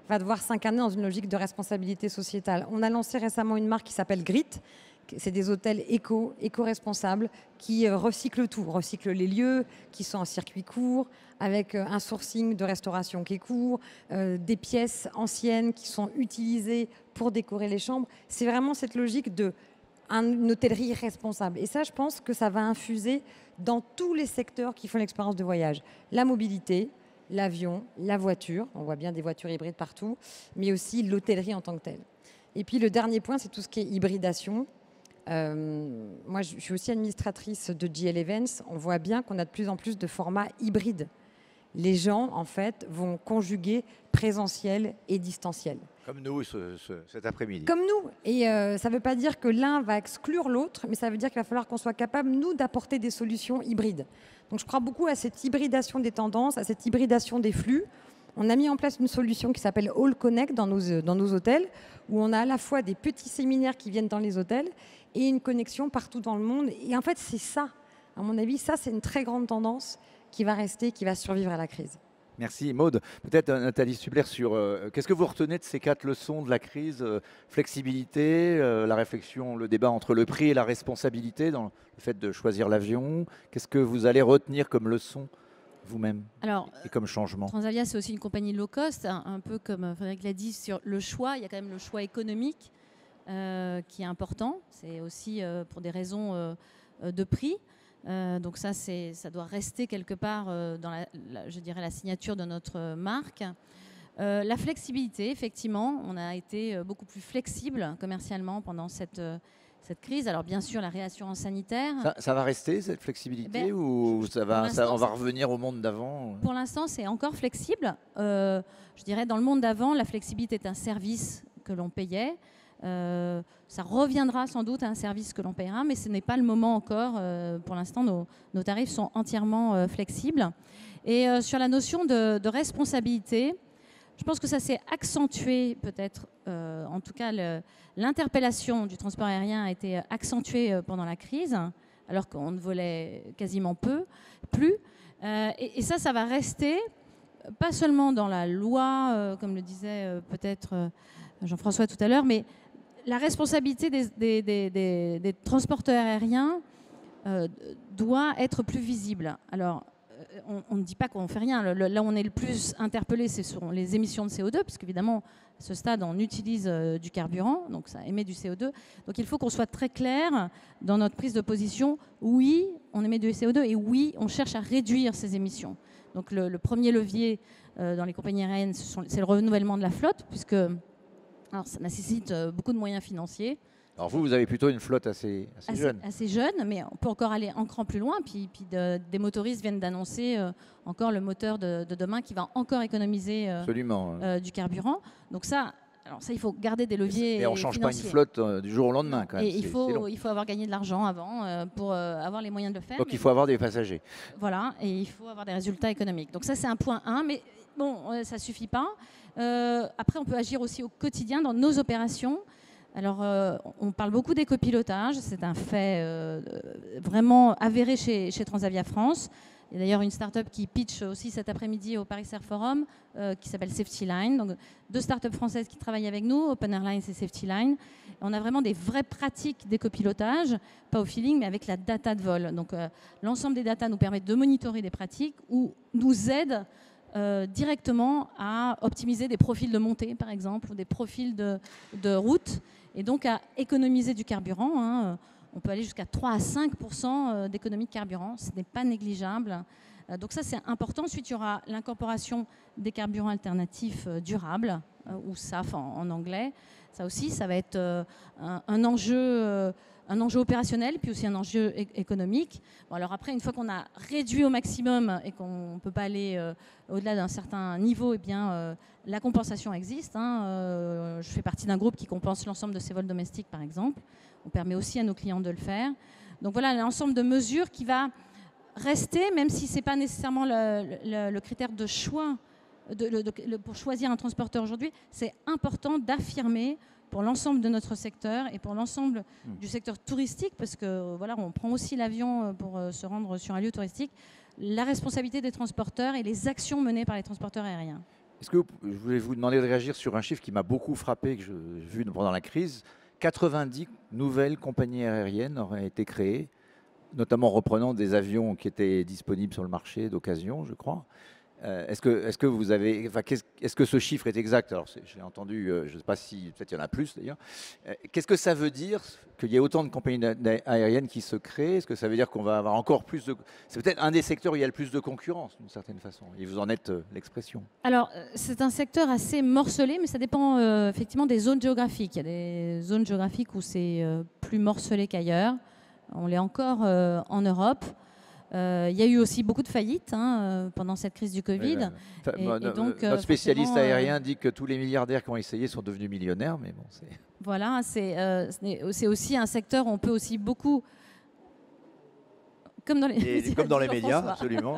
va devoir s'incarner dans une logique de responsabilité sociétale. On a lancé récemment une marque qui s'appelle Grit. C'est des hôtels éco-responsables qui recyclent tout, recyclent les lieux, qui sont en circuit court, avec un sourcing de restauration qui est court, des pièces anciennes qui sont utilisées pour décorer les chambres. C'est vraiment cette logique d'une hôtellerie responsable. Et ça, je pense que ça va infuser dans tous les secteurs qui font l'expérience de voyage. La mobilité, l'avion, la voiture, on voit bien des voitures hybrides partout, mais aussi l'hôtellerie en tant que telle. Et puis le dernier point, c'est tout ce qui est hybridation. Moi, je suis aussi administratrice de GL Events. On voit bien qu'on a de plus en plus de formats hybrides. Les gens, en fait, vont conjuguer présentiel et distanciel. Comme nous cet après-midi. Comme nous. Et ça ne veut pas dire que l'un va exclure l'autre, mais ça veut dire qu'il va falloir qu'on soit capable, nous, d'apporter des solutions hybrides. Donc je crois beaucoup à cette hybridation des tendances, à cette hybridation des flux. On a mis en place une solution qui s'appelle All Connect dans nos hôtels, où on a à la fois des petits séminaires qui viennent dans les hôtels et une connexion partout dans le monde. Et en fait, c'est ça, à mon avis, ça c'est une très grande tendance qui va rester, qui va survivre à la crise. Merci Maude. Peut-être Nathalie Subler sur qu'est-ce que vous retenez de ces 4 leçons de la crise? Flexibilité, la réflexion, le débat entre le prix et la responsabilité dans le fait de choisir l'avion. Qu'est-ce que vous allez retenir comme leçon vous-même et comme changement? Transavia, c'est aussi une compagnie low cost, un peu comme Frédéric l'a dit sur le choix. Il y a quand même le choix économique qui est important. C'est aussi pour des raisons de prix. Donc ça doit rester quelque part dans je dirais la signature de notre marque. La flexibilité, effectivement, on a été beaucoup plus flexible commercialement pendant cette crise. Alors bien sûr, la réassurance sanitaire. Ça va rester cette flexibilité ou on va revenir au monde d'avant? Pour l'instant, c'est encore flexible. Je dirais dans le monde d'avant, la flexibilité est un service que l'on payait. Ça reviendra sans doute à un service que l'on paiera, mais ce n'est pas le moment encore. Pour l'instant, nos tarifs sont entièrement flexibles. Et sur la notion de responsabilité, je pense que ça s'est accentué peut-être, en tout cas l'interpellation du transport aérien a été accentuée pendant la crise, alors qu'on ne volait quasiment plus. Et ça va rester, pas seulement dans la loi, comme le disait peut-être Jean-François tout à l'heure, mais la responsabilité des transporteurs aériens doit être plus visible. Alors, on ne dit pas qu'on ne fait rien. Là où on est le plus interpellé, ce sont les émissions de CO2, parce qu'évidemment, à ce stade, on utilise du carburant, donc ça émet du CO2. Donc il faut qu'on soit très clair dans notre prise de position. Oui, on émet du CO2 et oui, on cherche à réduire ces émissions. Donc le premier levier dans les compagnies aériennes, c'est le renouvellement de la flotte, puisque ça nécessite beaucoup de moyens financiers. Alors vous avez plutôt une flotte assez jeune. Assez jeune, mais on peut encore aller un cran plus loin. Puis des motoristes viennent d'annoncer encore le moteur de demain qui va encore économiser du carburant. Donc ça, il faut garder des leviers. Et on ne change pas une flotte du jour au lendemain quand même. Et il faut avoir gagné de l'argent avant pour avoir les moyens de le faire. Donc il faut avoir des passagers. Voilà, et il faut avoir des résultats économiques. Donc ça, c'est un point 1, mais bon, ça ne suffit pas. Après, on peut agir aussi au quotidien dans nos opérations. Alors, on parle beaucoup d'écopilotage. C'est un fait vraiment avéré chez Transavia France. Il y a d'ailleurs une start-up qui pitch aussi cet après-midi au Paris Air Forum qui s'appelle Safety Line. Donc, 2 start-up françaises qui travaillent avec nous, Open Airlines et Safety Line. Et on a vraiment des vraies pratiques d'écopilotage, pas au feeling, mais avec la data de vol. Donc, l'ensemble des data nous permet de monitorer des pratiques ou nous aide directement à optimiser des profils de montée, par exemple, ou des profils de route, et donc à économiser du carburant. On peut aller jusqu'à 3 à 5% d'économie de carburant. Ce n'est pas négligeable. Donc ça, c'est important. Ensuite, il y aura l'incorporation des carburants alternatifs durables, ou SAF en anglais. Ça aussi, ça va être un enjeu opérationnel, puis aussi un enjeu économique. Bon, alors après, une fois qu'on a réduit au maximum et qu'on ne peut pas aller au-delà d'un certain niveau, eh bien, la compensation existe. Je fais partie d'un groupe qui compense l'ensemble de ces vols domestiques, par exemple. On permet aussi à nos clients de le faire. Donc voilà, l'ensemble de mesures qui va rester, même si ce n'est pas nécessairement le critère de choix pour choisir un transporteur aujourd'hui. C'est important d'affirmer pour l'ensemble de notre secteur et pour l'ensemble du secteur touristique, parce que voilà, on prend aussi l'avion pour se rendre sur un lieu touristique, la responsabilité des transporteurs et les actions menées par les transporteurs aériens. Est-ce que je voulais vous demander de réagir sur un chiffre qui m'a beaucoup frappé, que j'ai vu pendant la crise. 90 nouvelles compagnies aériennes auraient été créées, notamment reprenant des avions qui étaient disponibles sur le marché d'occasion, je crois. Est-ce que vous avez, enfin, est-ce que ce chiffre est exact? Alors, j'ai entendu, je ne sais pas si peut-être il y en a plus d'ailleurs. Qu'est-ce que ça veut dire qu'il y ait autant de compagnies aériennes qui se créent? Est-ce que ça veut dire qu'on va avoir encore plus de... C'est peut-être un des secteurs où il y a le plus de concurrence, d'une certaine façon. Et vous en êtes l'expression. Alors, c'est un secteur assez morcelé, mais ça dépend effectivement des zones géographiques. Il y a des zones géographiques où c'est plus morcelé qu'ailleurs. On l'est encore en Europe. Il y a eu aussi beaucoup de faillites pendant cette crise du Covid. Oui, notre spécialiste aérien dit que tous les milliardaires qui ont essayé sont devenus millionnaires, mais bon, c'est... Voilà, c'est aussi un secteur où on peut aussi beaucoup... Comme dans les médias, absolument.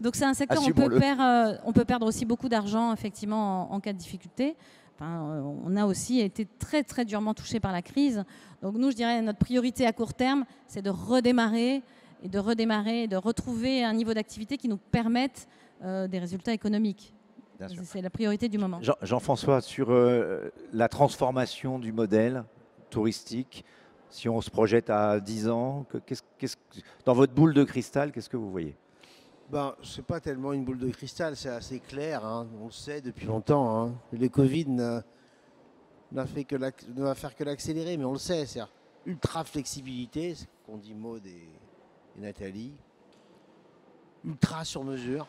Donc c'est un secteur où on peut perdre aussi beaucoup d'argent, effectivement, en cas de difficulté. Enfin, on a aussi été très, très durement touché par la crise. Donc nous, je dirais, notre priorité à court terme, c'est de redémarrer, et de retrouver un niveau d'activité qui nous permette des résultats économiques. C'est la priorité du moment. Jean-François, sur la transformation du modèle touristique, si on se projette à 10 ans, dans votre boule de cristal, qu'est-ce que vous voyez? Ce n'est pas tellement une boule de cristal, c'est assez clair, hein. On le sait depuis longtemps. Hein. Le Covid ne va faire que l'accélérer, mais on le sait. C'est ultra flexibilité, c'est ce qu'on dit Maud et Nathalie, ultra sur mesure.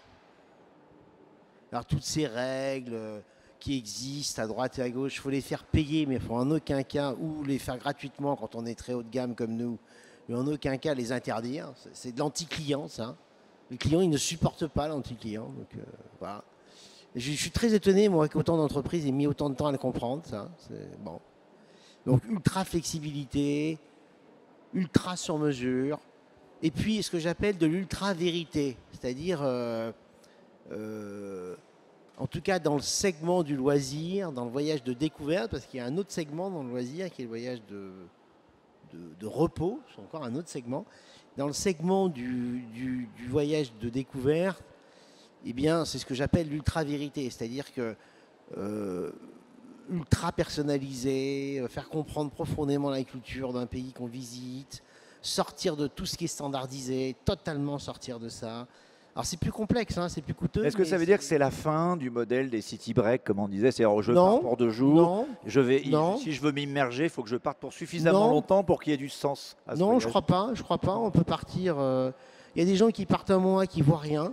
Alors toutes ces règles qui existent à droite et à gauche, il faut les faire payer, mais il faut en aucun cas, ou les faire gratuitement quand on est très haut de gamme comme nous, mais en aucun cas les interdire. C'est de l'anti-client, ça. Les clients, ils ne supportent pas l'anti-client. Donc voilà. Je suis très étonné, moi, qu'autant d'entreprises aient mis autant de temps à le comprendre, ça. Bon. Donc ultra flexibilité, ultra sur mesure. Et puis, ce que j'appelle de l'ultra-vérité, c'est-à-dire, en tout cas, dans le segment du loisir, dans le voyage de découverte, parce qu'il y a un autre segment dans le loisir qui est le voyage de repos, c'est encore un autre segment. Dans le segment du voyage de découverte, eh bien, c'est ce que j'appelle l'ultra-vérité, c'est-à-dire que ultra personnalisé, faire comprendre profondément la culture d'un pays qu'on visite, sortir de tout ce qui est standardisé, totalement sortir de ça. Alors c'est plus complexe, hein, c'est plus coûteux. Est-ce que ça veut dire que c'est la fin du modèle des city breaks, comme on disait? C'est-à-dire je pars pour 2 jours, si je veux m'immerger, il faut que je parte pour suffisamment longtemps pour qu'il y ait du sens à ce voyage. Je crois pas. On peut partir... Il y a des gens qui partent un mois qui ne voient rien.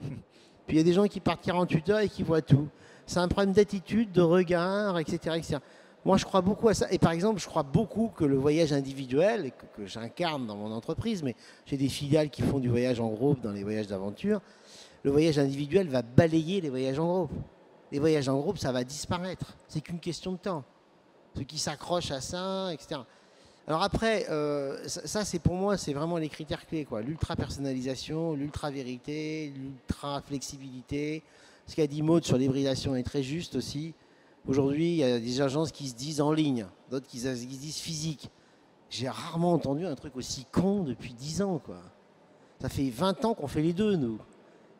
Puis il y a des gens qui partent 48 heures et qui voient tout. C'est un problème d'attitude, de regard, etc., etc. Moi, je crois beaucoup à ça. Et par exemple, je crois beaucoup que le voyage individuel, que j'incarne dans mon entreprise, mais j'ai des filiales qui font du voyage en groupe dans les voyages d'aventure, le voyage individuel va balayer les voyages en groupe. Les voyages en groupe, ça va disparaître. C'est qu'une question de temps. Ceux qui s'accrochent à ça, etc. Alors après, ça, c'est pour moi, c'est vraiment les critères clés, quoi. L'ultra-personnalisation, l'ultra-vérité, l'ultra-flexibilité. Ce qu'a dit Maud sur l'hybridation est très juste aussi. Aujourd'hui, il y a des agences qui se disent en ligne, d'autres qui se disent physique. J'ai rarement entendu un truc aussi con depuis 10 ans, quoi. Ça fait 20 ans qu'on fait les deux, nous.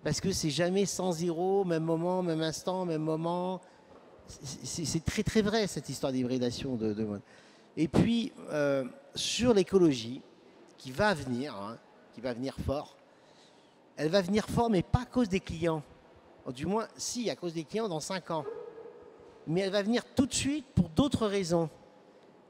Parce que c'est jamais 100-0, même moment, même instant, même moment. C'est très très vrai, cette histoire d'hybridation de mode. Et puis, sur l'écologie, qui va venir fort, elle va venir fort, mais pas à cause des clients. Du moins, si, à cause des clients dans 5 ans. Mais elle va venir tout de suite pour d'autres raisons.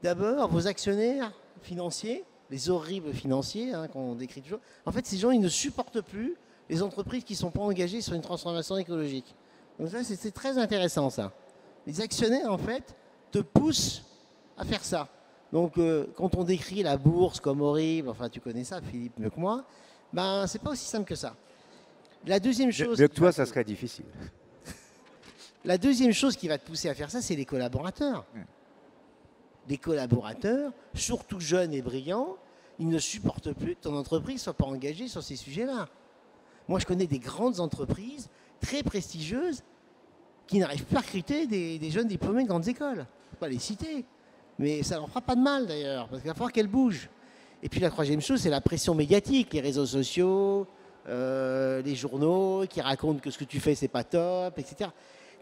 D'abord, vos actionnaires financiers, les horribles financiers qu'on décrit toujours, en fait, ces gens, ils ne supportent plus les entreprises qui ne sont pas engagées sur une transformation écologique. Donc ça, c'est très intéressant, ça. Les actionnaires, en fait, te poussent à faire ça. Donc, quand on décrit la bourse comme horrible, enfin, tu connais ça, Philippe, mieux que moi, ben, c'est pas aussi simple que ça. La deuxième chose... Mieux que toi, ça serait difficile. La deuxième chose qui va te pousser à faire ça, c'est les collaborateurs. Les collaborateurs, surtout jeunes et brillants, ils ne supportent plus que ton entreprise ne soit pas engagée sur ces sujets-là. Moi, je connais des grandes entreprises très prestigieuses qui n'arrivent pas à recruter des jeunes diplômés de grandes écoles. Je ne vais pas les citer, mais ça ne leur fera pas de mal d'ailleurs, parce qu'il va falloir qu'elles bougent. Et puis la troisième chose, c'est la pression médiatique, les réseaux sociaux, les journaux qui racontent que ce que tu fais, c'est pas top, etc.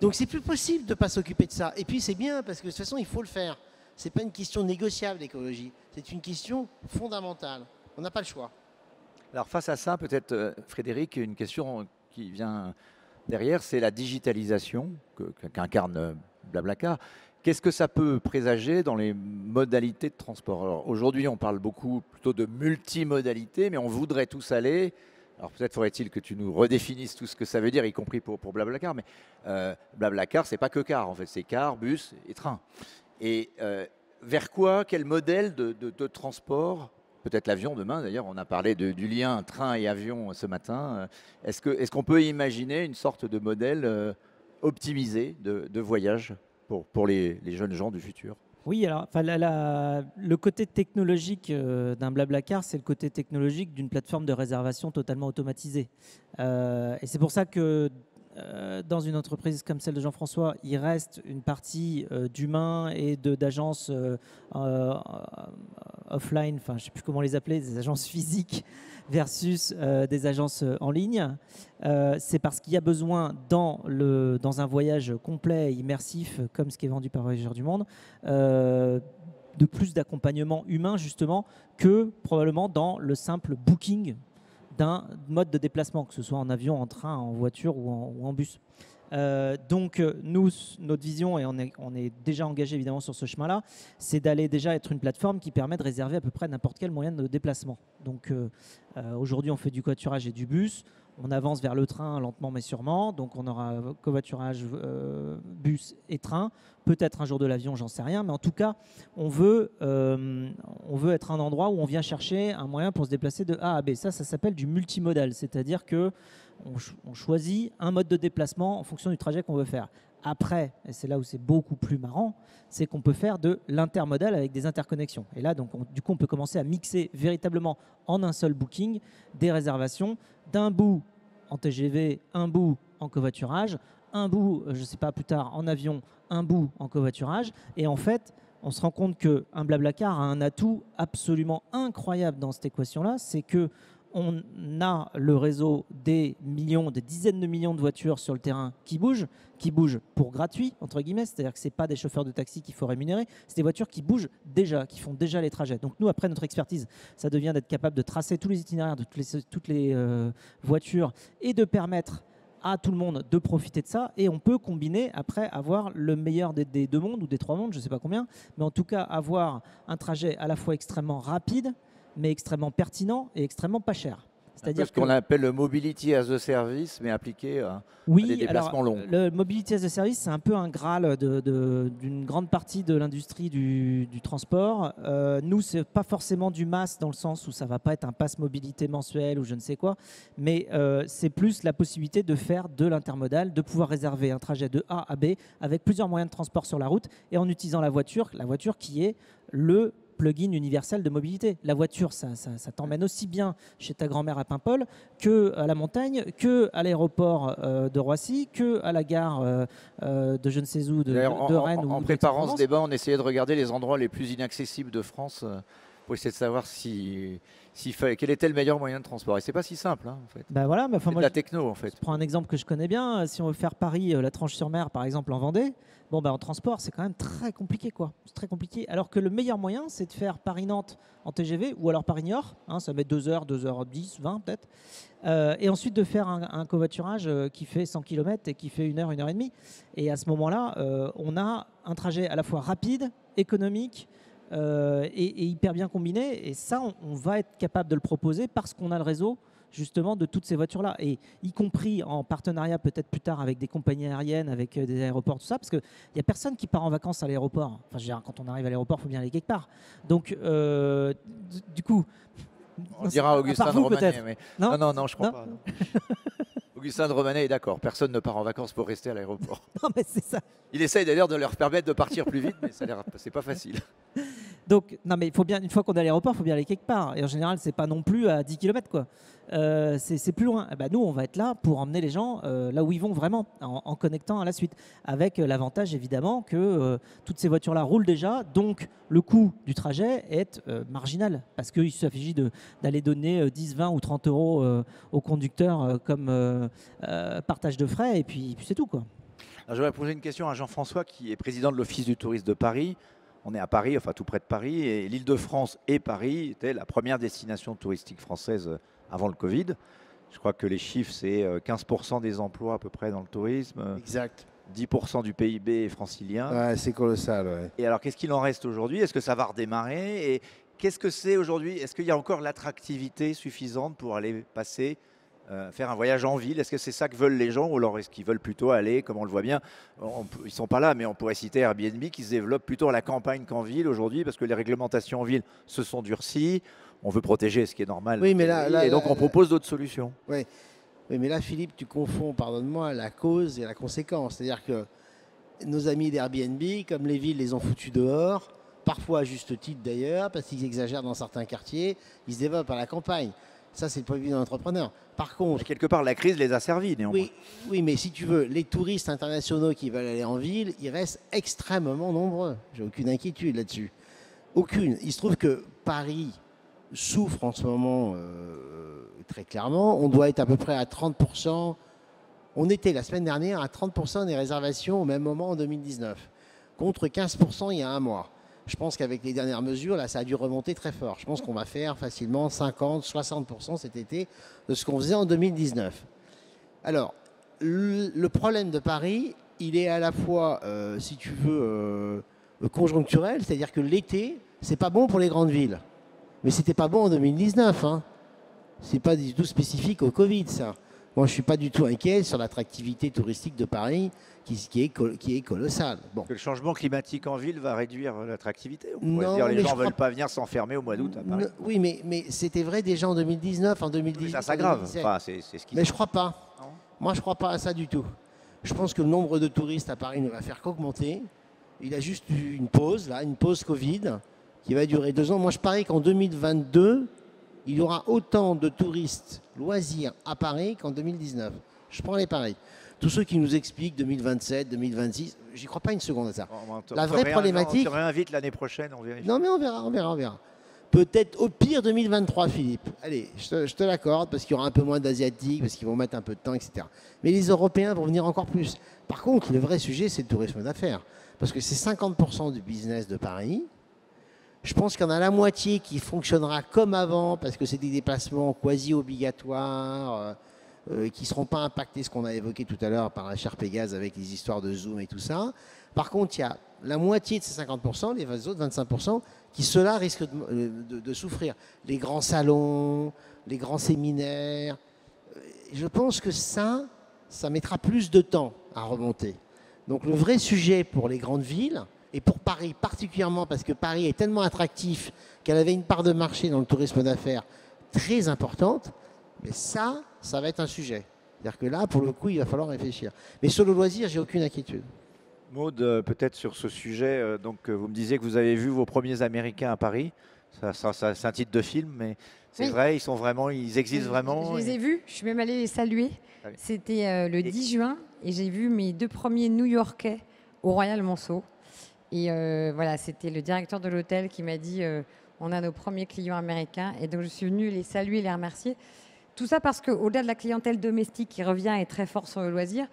Donc c'est plus possible de ne pas s'occuper de ça. Et puis c'est bien, parce que de toute façon, il faut le faire. Ce n'est pas une question négociable, l'écologie. C'est une question fondamentale. On n'a pas le choix. Alors face à ça, peut-être, Frédéric, une question qui vient derrière, c'est la digitalisation qu'incarne Blablacar. Qu'est-ce que ça peut présager dans les modalités de transport? Alors, aujourd'hui, on parle beaucoup plutôt de multimodalité, mais on voudrait tous aller. Alors peut-être faudrait-il que tu nous redéfinisses tout ce que ça veut dire, y compris pour Blablacar. Mais Blablacar, c'est pas que car, en fait, c'est car, bus et train. Et vers quoi, quel modèle de transport? Peut-être l'avion demain, d'ailleurs, on a parlé du lien train et avion ce matin. Est-ce qu'on peut imaginer une sorte de modèle optimisé de voyage pour les jeunes gens du futur? Oui, alors le côté technologique d'un Blablacar, c'est le côté technologique d'une plateforme de réservation totalement automatisée. Et c'est pour ça que dans une entreprise comme celle de Jean-François, il reste une partie d'humain et d'agences offline, enfin je ne sais plus comment les appeler, des agences physiques versus des agences en ligne. C'est parce qu'il y a besoin dans un voyage complet et immersif, comme ce qui est vendu par Voyageurs du Monde, de plus d'accompagnement humain justement que probablement dans le simple booking d'un mode de déplacement, que ce soit en avion, en train, en voiture ou en bus. Donc nous, notre vision, et on est déjà engagé évidemment sur ce chemin-là, c'est d'aller déjà être une plateforme qui permet de réserver à peu près n'importe quel moyen de déplacement. Donc aujourd'hui, on fait du covoiturage et du bus. On avance vers le train lentement mais sûrement. Donc on aura covoiturage, bus et train. Peut-être un jour de l'avion, j'en sais rien. Mais en tout cas, on veut être un endroit où on vient chercher un moyen pour se déplacer de A à B. Ça s'appelle du multimodal. C'est-à-dire qu'on choisit un mode de déplacement en fonction du trajet qu'on veut faire. Après, et c'est là où c'est beaucoup plus marrant, c'est qu'on peut faire de l'intermodal avec des interconnexions. Et là, donc, du coup, on peut commencer à mixer véritablement en un seul booking des réservations d'un bout en TGV, un bout en covoiturage, un bout, je ne sais pas, plus tard en avion, un bout en covoiturage. Et en fait, on se rend compte qu'un Blablacar a un atout absolument incroyable dans cette équation-là, c'est que on a le réseau des dizaines de millions de voitures sur le terrain qui bougent pour gratuit, entre guillemets, c'est-à-dire que ce n'est pas des chauffeurs de taxi qu'il faut rémunérer, c'est des voitures qui bougent déjà, qui font déjà les trajets. Donc nous, après notre expertise, ça devient d'être capable de tracer tous les itinéraires de toutes les voitures et de permettre à tout le monde de profiter de ça. Et on peut combiner, après, avoir le meilleur des deux mondes ou des trois mondes, je ne sais pas combien, mais en tout cas avoir un trajet à la fois extrêmement rapide, mais extrêmement pertinent et extrêmement pas cher. C'est-à-dire ce qu'on appelle le mobility as a service, mais appliqué à des déplacements longs. Le mobility as a service, c'est un peu un graal d'une grande partie de l'industrie du transport. Nous, c'est pas forcément du mass dans le sens où ça va pas être un pass mobilité mensuel ou je ne sais quoi, mais c'est plus la possibilité de faire de l'intermodal, de pouvoir réserver un trajet de A à B avec plusieurs moyens de transport sur la route et en utilisant la voiture qui est le plugin universel de mobilité. La voiture, ça t'emmène aussi bien chez ta grand-mère à Paimpol qu'à la montagne, qu'à l'aéroport de Roissy, qu'à la gare de je ne sais où, de Rennes. En préparant ce débat, on essayait de regarder les endroits les plus inaccessibles de France pour essayer de savoir quel était le meilleur moyen de transport. Et c'est pas si simple, hein, en fait. Bah voilà, c'est de la techno, en fait. Je prends un exemple que je connais bien. Si on veut faire Paris, la Tranche-sur-Mer, par exemple, en Vendée, en transport, c'est quand même très compliqué, quoi. C'est très compliqué. Alors que le meilleur moyen, c'est de faire Paris-Nantes en TGV ou alors Paris-Niort. Ça met 2 heures, 2h10, 20 peut-être. Et ensuite de faire un covoiturage qui fait 100 km et qui fait 1 heure, 1 heure et demie. Et à ce moment-là, on a un trajet à la fois rapide, économique, et hyper bien combiné. Et ça, on va être capable de le proposer parce qu'on a le réseau justement de toutes ces voitures-là, et y compris en partenariat peut-être plus tard avec des compagnies aériennes, avec des aéroports, tout ça, parce qu'il n'y a personne qui part en vacances à l'aéroport. Enfin, je veux dire, quand on arrive à l'aéroport, il faut bien aller quelque part. Donc, du coup... On dira Augustin de Romanet. Mais... Non, je crois pas. Augustin de Romanet est d'accord. Personne ne part en vacances pour rester à l'aéroport. Non, mais c'est ça. Il essaye d'ailleurs de leur permettre de partir plus vite, mais c'est pas facile. Donc, non, mais il faut bien, une fois qu'on est à l'aéroport, il faut bien aller quelque part. Et en général, c'est pas non plus à 10 km, quoi. C'est plus loin. Nous, on va être là pour emmener les gens là où ils vont vraiment, en connectant à la suite. Avec l'avantage, évidemment, que toutes ces voitures-là roulent déjà. Donc, le coût du trajet est marginal. Parce qu'il suffit d'aller donner 10, 20 ou 30 euros au conducteur comme partage de frais. Et puis c'est tout, quoi. Alors, je vais poser une question à Jean-François, qui est président de l'Office du tourisme de Paris. On est à Paris, enfin tout près de Paris, et l'Île-de-France et Paris étaient la première destination touristique française avant le Covid. Je crois que les chiffres, c'est 15% des emplois à peu près dans le tourisme, Exact. 10% du PIB francilien. Ouais, c'est colossal. Ouais. Et alors, qu'est-ce qu'il en reste aujourd'hui? Est-ce que ça va redémarrer? Et qu'est-ce que c'est aujourd'hui? Est-ce qu'il y a encore l'attractivité suffisante pour aller passer, faire un voyage en ville? Est-ce que c'est ça que veulent les gens? Ou alors est-ce qu'ils veulent plutôt aller, comme on le voit bien, ils ne sont pas là, mais on pourrait citer Airbnb qui se développe plutôt à la campagne qu'en ville aujourd'hui, parce que les réglementations en ville se sont durcies. On veut protéger ce qui est normal. Oui, mais là, et donc on propose d'autres solutions. Oui, mais là, Philippe, tu confonds, pardonne-moi, la cause et la conséquence. C'est-à-dire que nos amis d'Airbnb, comme les villes les ont foutus dehors, parfois à juste titre d'ailleurs, parce qu'ils exagèrent dans certains quartiers, ils se développent à la campagne. Ça, c'est le point de vue d'un entrepreneur. Par contre, Quelque part, la crise les a servis, néanmoins. oui, mais si tu veux, les touristes internationaux qui veulent aller en ville, ils restent extrêmement nombreux. J'ai aucune inquiétude là-dessus. Aucune. Il se trouve que Paris souffre en ce moment très clairement. On doit être à peu près à 30%. On était la semaine dernière à 30% des réservations au même moment en 2019, contre 15% il y a un mois. Je pense qu'avec les dernières mesures, là, ça a dû remonter très fort. Je pense qu'on va faire facilement 50, 60% cet été de ce qu'on faisait en 2019. Alors, le problème de Paris, il est à la fois, si tu veux, conjoncturel, c'est-à-dire que l'été, c'est pas bon pour les grandes villes. Mais c'était pas bon en 2019. Hein. C'est pas du tout spécifique au Covid, ça. Moi, je suis pas du tout inquiet sur l'attractivité touristique de Paris, qui est colossale. Bon. Que le changement climatique en ville va réduire l'attractivité. On pourrait Non, dire les mais gens je ne veulent crois- pas venir s'enfermer au mois d'août à Paris. Oui, mais c'était vrai déjà en 2019, en 2018. Ça en s'aggrave. 2017. Enfin, c'est ce qui Mais je crois pas. Non. Moi, je crois pas à ça du tout. Je pense que le nombre de touristes à Paris ne va faire qu'augmenter. Il a juste eu une pause, là, une pause Covid, qui va durer 2 ans. Moi, je parie qu'en 2022, il y aura autant de touristes loisirs à Paris qu'en 2019. Je prends les paris. Tous ceux qui nous expliquent 2027, 2026, j'y crois pas une seconde à ça. La vraie problématique- On te réinvite l'année prochaine, on vérifie. Non, mais on verra. Peut-être au pire 2023, Philippe. Allez, je te l'accorde, parce qu'il y aura un peu moins d'Asiatiques, parce qu'ils vont mettre un peu de temps, etc. Mais les Européens vont venir encore plus. Par contre, le vrai sujet, c'est le tourisme d'affaires. Parce que c'est 50% du business de Paris. Je pense qu'il y en a la moitié qui fonctionnera comme avant, parce que c'est des déplacements quasi obligatoires, qui ne seront pas impactés, ce qu'on a évoqué tout à l'heure par la chère Pégase avec les histoires de Zoom et tout ça. Par contre, il y a la moitié de ces 50%, les autres 25%, qui ceux-là risquent de souffrir. Les grands salons, les grands séminaires. Je pense que ça mettra plus de temps à remonter. Donc le vrai sujet pour les grandes villes, et pour Paris particulièrement, parce que Paris est tellement attractif qu'elle avait une part de marché dans le tourisme d'affaires très importante, mais ça va être un sujet. C'est-à-dire que là, pour le coup, il va falloir réfléchir. Mais sur le loisir, j'ai aucune inquiétude. Maud, peut-être sur ce sujet, vous me disiez que vous avez vu vos premiers Américains à Paris. C'est un titre de film, mais c'est Oui. vrai, ils existent vraiment. Je les ai vus, je suis même allée les saluer. Allez. C'était le 10 juin et j'ai vu mes 2 premiers New-Yorkais au Royal Monceau. Et voilà, c'était le directeur de l'hôtel qui m'a dit on a nos premiers clients américains. Et donc je suis venue les saluer, les remercier. Tout ça parce qu'au-delà de la clientèle domestique qui revient et très fort sur le loisir,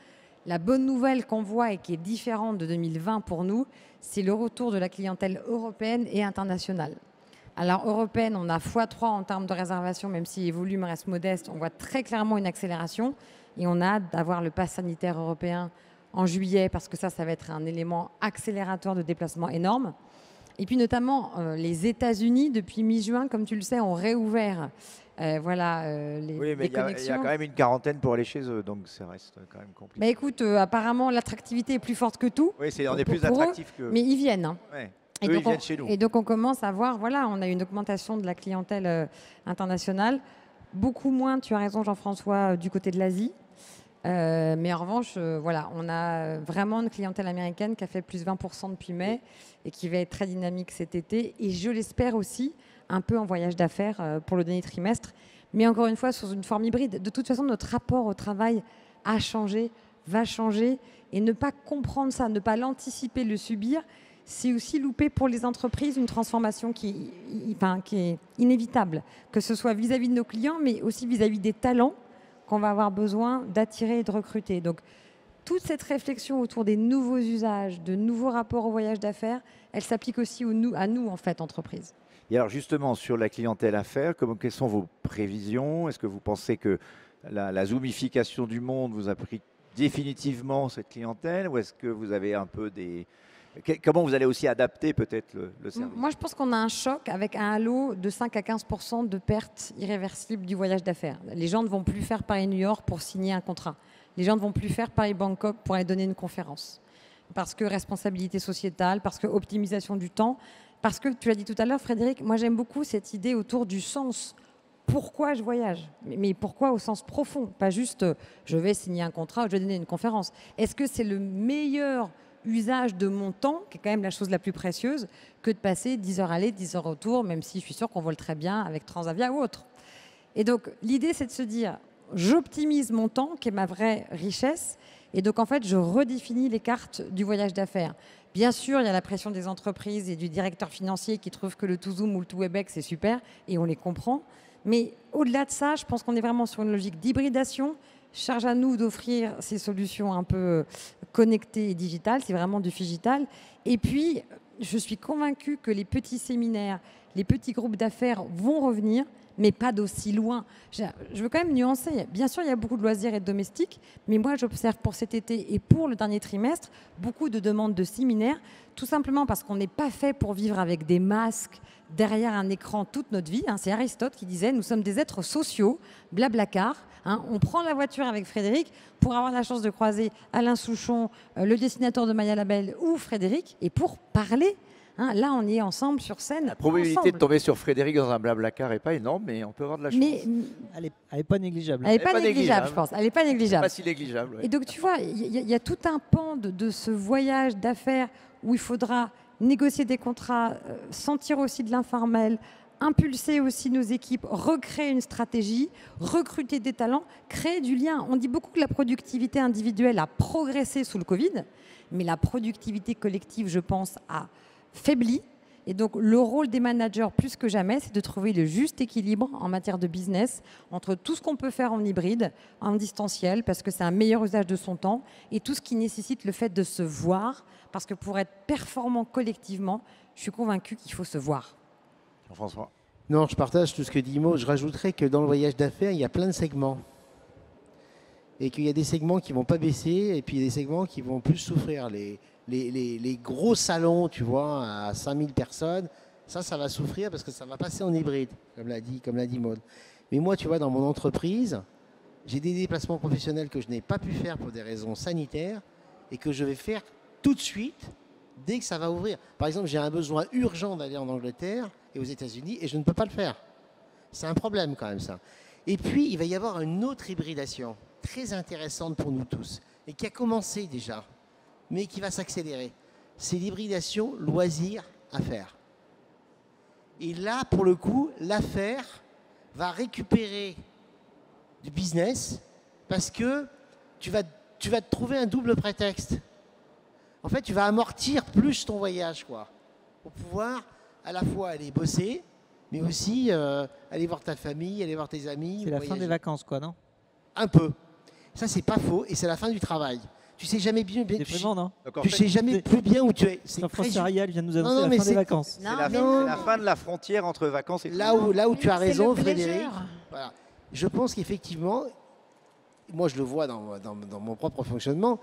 la bonne nouvelle qu'on voit et qui est différente de 2020 pour nous, c'est le retour de la clientèle européenne et internationale. Alors européenne, on a x3 en termes de réservation, même si les volumes restent modestes, on voit très clairement une accélération et on a hâte d'avoir le pass sanitaire européen en juillet parce que ça va être un élément accélérateur de déplacement énorme. Et puis notamment les États-Unis, depuis mi-juin, comme tu le sais, ont réouvert les Oui, mais il y a connexions. quand même une quarantaine pour aller chez eux, donc ça reste quand même compliqué. Bah écoute, apparemment l'attractivité est plus forte que tout. Oui, on est plus pour eux, attractif que. Mais ils viennent. Hein. Ouais. Et Eux, donc, ils viennent chez nous. Et donc on commence à voir, voilà, on a une augmentation de la clientèle internationale. Beaucoup moins, tu as raison Jean-François, du côté de l'Asie. Mais en revanche, voilà, on a vraiment une clientèle américaine qui a fait plus 20% depuis mai et qui va être très dynamique cet été. Et je l'espère aussi, un peu en voyage d'affaires pour le dernier trimestre. Mais encore une fois, sous une forme hybride. De toute façon, notre rapport au travail a changé, va changer. Et ne pas comprendre ça, ne pas l'anticiper, le subir, c'est aussi louper pour les entreprises une transformation qui est inévitable. Que ce soit vis-à-vis de nos clients, mais aussi vis-à-vis des talents qu'on va avoir besoin d'attirer et de recruter. Donc, toute cette réflexion autour des nouveaux usages, de nouveaux rapports au voyage d'affaires, elle s'applique aussi à nous, en fait, entreprises. Et alors justement, sur la clientèle affaires, quelles sont vos prévisions? Est-ce que vous pensez que la zoomification du monde vous a pris définitivement cette clientèle, ou est-ce que vous avez un peu des... Comment vous allez aussi adapter peut-être le service? Moi, je pense qu'on a un choc avec un halo de 5 à 15% de pertes irréversibles du voyage d'affaires. Les gens ne vont plus faire Paris-New York pour signer un contrat. Les gens ne vont plus faire Paris-Bangkok pour aller donner une conférence. Parce que responsabilité sociétale, parce que optimisation du temps, parce que, tu l'as dit tout à l'heure, Frédéric, moi j'aime beaucoup cette idée autour du sens. Pourquoi je voyage? Mais pourquoi au sens profond? Pas juste je vais signer un contrat ou je vais donner une conférence. Est-ce que c'est le meilleur usage de mon temps, qui est quand même la chose la plus précieuse, que de passer 10 heures aller, 10 heures retour, même si je suis sûre qu'on vole très bien avec Transavia ou autre. Et donc, l'idée, c'est de se dire, j'optimise mon temps, qui est ma vraie richesse, et donc, en fait, je redéfinis les cartes du voyage d'affaires. Bien sûr, il y a la pression des entreprises et du directeur financier qui trouve que le tout Zoom ou le tout Webex, c'est super, et on les comprend. Mais au-delà de ça, je pense qu'on est vraiment sur une logique d'hybridation. Charge à nous d'offrir ces solutions un peu connectées et digitales, c'est vraiment du digital. Et puis, je suis convaincue que les petits séminaires, les petits groupes d'affaires vont revenir, mais pas d'aussi loin. Je veux quand même nuancer. Bien sûr, il y a beaucoup de loisirs et de domestiques, mais moi, j'observe pour cet été et pour le dernier trimestre, beaucoup de demandes de séminaires, tout simplement parce qu'on n'est pas fait pour vivre avec des masques derrière un écran toute notre vie. C'est Aristote qui disait « Nous sommes des êtres sociaux, blablacar ». On prend la voiture avec Frédéric pour avoir la chance de croiser Alain Souchon, le dessinateur de Maya Labelle ou Frédéric, et pour parler. Là, on est ensemble sur scène. La probabilité ensemble. de tomber sur Frédéric dans un blablacar n'est pas énorme, mais on peut avoir de la chance. Mais Elle est pas négligeable. elle n'est pas négligeable, je pense. Elle n'est pas négligeable. Pas si négligeable. Ouais. Et donc, tu vois, il y a tout un pan de ce voyage d'affaires où il faudra négocier des contrats, sentir aussi de l'informel, impulser aussi nos équipes, recréer une stratégie, recruter des talents, créer du lien. On dit beaucoup que la productivité individuelle a progressé sous le Covid, mais la productivité collective, je pense, a faibli. Et donc, le rôle des managers, plus que jamais, c'est de trouver le juste équilibre en matière de business entre tout ce qu'on peut faire en hybride, en distanciel, parce que c'est un meilleur usage de son temps, et tout ce qui nécessite le fait de se voir, parce que pour être performant collectivement, je suis convaincue qu'il faut se voir. Jean-François. Non, je partage tout ce que dit Maud. Je rajouterais que dans le voyage d'affaires, il y a plein de segments. Et qu'il y a des segments qui ne vont pas baisser, et puis il y a des segments qui vont plus souffrir. Les gros salons, tu vois, à 5000 personnes, ça va souffrir parce que ça va passer en hybride, comme l'a dit Maud. Mais moi, tu vois, dans mon entreprise, j'ai des déplacements professionnels que je n'ai pas pu faire pour des raisons sanitaires et que je vais faire tout de suite dès que ça va ouvrir. Par exemple, j'ai un besoin urgent d'aller en Angleterre et aux États-Unis et je ne peux pas le faire. C'est un problème quand même, ça. Et puis, il va y avoir une autre hybridation très intéressante pour nous tous et qui a commencé déjà, mais qui va s'accélérer. C'est l'hybridation loisir-affaires. Et là, pour le coup, l'affaire va récupérer du business parce que tu vas te trouver un double prétexte. En fait, tu vas amortir plus ton voyage, quoi, pour pouvoir à la fois aller bosser, mais aussi aller voir ta famille, aller voir tes amis. C'est la voyager. fin des vacances, quoi, non? Un peu. Ça, c'est pas faux, et c'est la fin du travail. Tu sais jamais bien. C'est déprimant, non? Tu sais jamais plus bien où tu es. C'est Jean-François Ariel vient de nous annoncer Non, la mais fin des c'est- vacances. C'est la fin de la frontière entre vacances et là où tu as raison, le Frédéric. pleasure. Voilà. Je pense qu'effectivement, moi je le vois dans mon propre fonctionnement,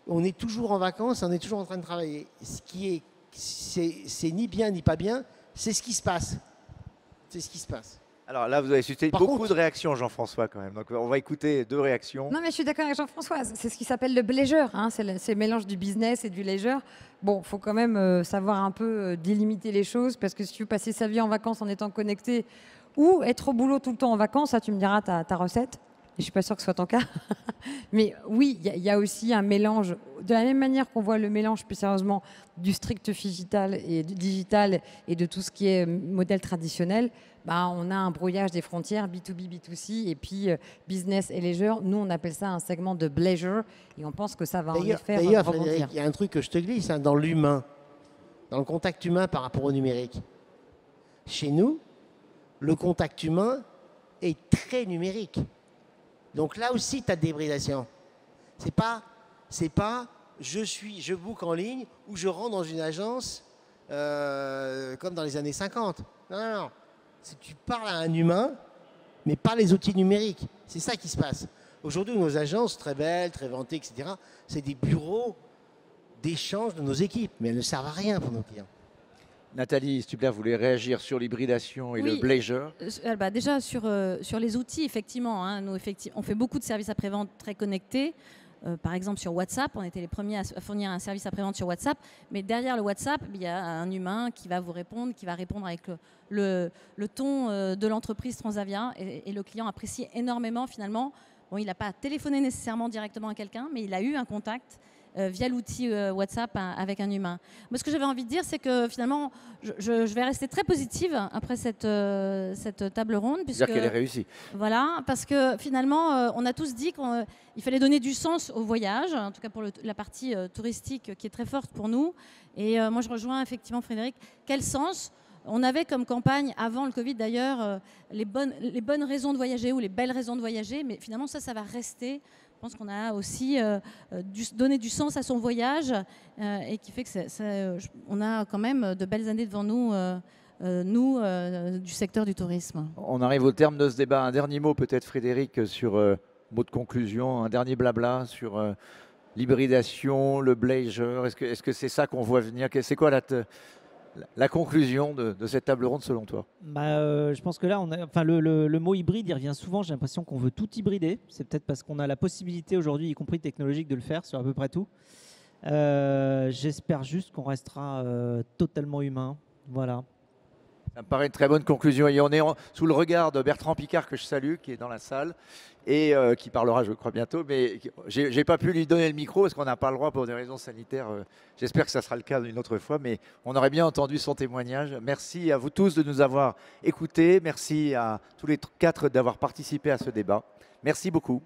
on est toujours en vacances, on est toujours en train de travailler. Ce qui est, c'est ni bien ni pas bien, c'est ce qui se passe. C'est ce qui se passe. Alors là, vous avez suscité Par beaucoup contre- de réactions, Jean-François, quand même. Donc on va écouter 2 réactions. Non, mais je suis d'accord avec Jean-François. C'est ce qui s'appelle le leisure. C'est le mélange du business et du leisure. Bon, il faut quand même savoir un peu délimiter les choses parce que si tu veux passer sa vie en vacances en étant connecté ou être au boulot tout le temps en vacances, ça, tu me diras ta recette. Et je ne suis pas sûre que ce soit ton cas. Mais oui, il y a aussi un mélange. De la même manière qu'on voit le mélange, plus sérieusement, du strict digital et de tout ce qui est modèle traditionnel, on a un brouillage des frontières B2B, B2C et puis business et leisure. Nous, on appelle ça un segment de pleasure et on pense que ça va en effet D'ailleurs, rebondir. Frédéric, il y a un truc que je te glisse, dans l'humain, dans le contact humain par rapport au numérique. Chez nous, le contact humain est très numérique. Donc là aussi, tu as de l'hybridation. C'est pas je book en ligne ou je rentre dans une agence comme dans les années 50. Non. Tu parles à un humain, mais pas les outils numériques. C'est ça qui se passe. Aujourd'hui, nos agences, très belles, très vantées, etc., c'est des bureaux d'échange de nos équipes, mais elles ne servent à rien pour nos clients. Nathalie Stubler voulait réagir sur l'hybridation et Oui. le Blazer. Déjà sur les outils, effectivement, hein, on fait beaucoup de services après-vente très connectés. Par exemple sur WhatsApp, on était les premiers à fournir un service après-vente sur WhatsApp, mais derrière le WhatsApp, il y a un humain qui va vous répondre, qui va répondre avec le ton de l'entreprise Transavia, et le client apprécie énormément finalement. Bon, il n'a pas téléphoné nécessairement directement à quelqu'un, mais il a eu un contact via l'outil WhatsApp avec un humain. Moi, ce que j'avais envie de dire, c'est que finalement, je vais rester très positive après cette table ronde. C'est-à-dire qu'elle est réussie. Voilà, parce que finalement, on a tous dit qu'il fallait donner du sens au voyage, en tout cas pour la partie touristique qui est très forte pour nous. Et moi, je rejoins effectivement Frédéric. Quel sens ? On avait comme campagne, avant le Covid d'ailleurs, les bonnes raisons de voyager ou les belles raisons de voyager, mais finalement ça va rester. Je pense qu'on a aussi donné du sens à son voyage et qui fait que on a quand même de belles années devant nous, du secteur du tourisme. On arrive au terme de ce débat. Un dernier mot peut-être, Frédéric, sur mot de conclusion, un dernier blabla sur l'hybridation, le Blazer. Est-ce que c'est ça qu'on voit venir? C'est quoi la conclusion de cette table ronde selon toi? Je pense que là, le mot hybride, il revient souvent. J'ai l'impression qu'on veut tout hybrider. C'est peut-être parce qu'on a la possibilité aujourd'hui, y compris technologique, de le faire sur à peu près tout. J'espère juste qu'on restera totalement humain. Voilà. Ça me paraît une très bonne conclusion. Et on est sous le regard de Bertrand Picard, que je salue, qui est dans la salle et qui parlera, je crois, bientôt. Mais je n'ai pas pu lui donner le micro parce qu'on n'a pas le droit pour des raisons sanitaires. J'espère que ça sera le cas une autre fois. Mais on aurait bien entendu son témoignage. Merci à vous tous de nous avoir écoutés. Merci à tous les quatre d'avoir participé à ce débat. Merci beaucoup.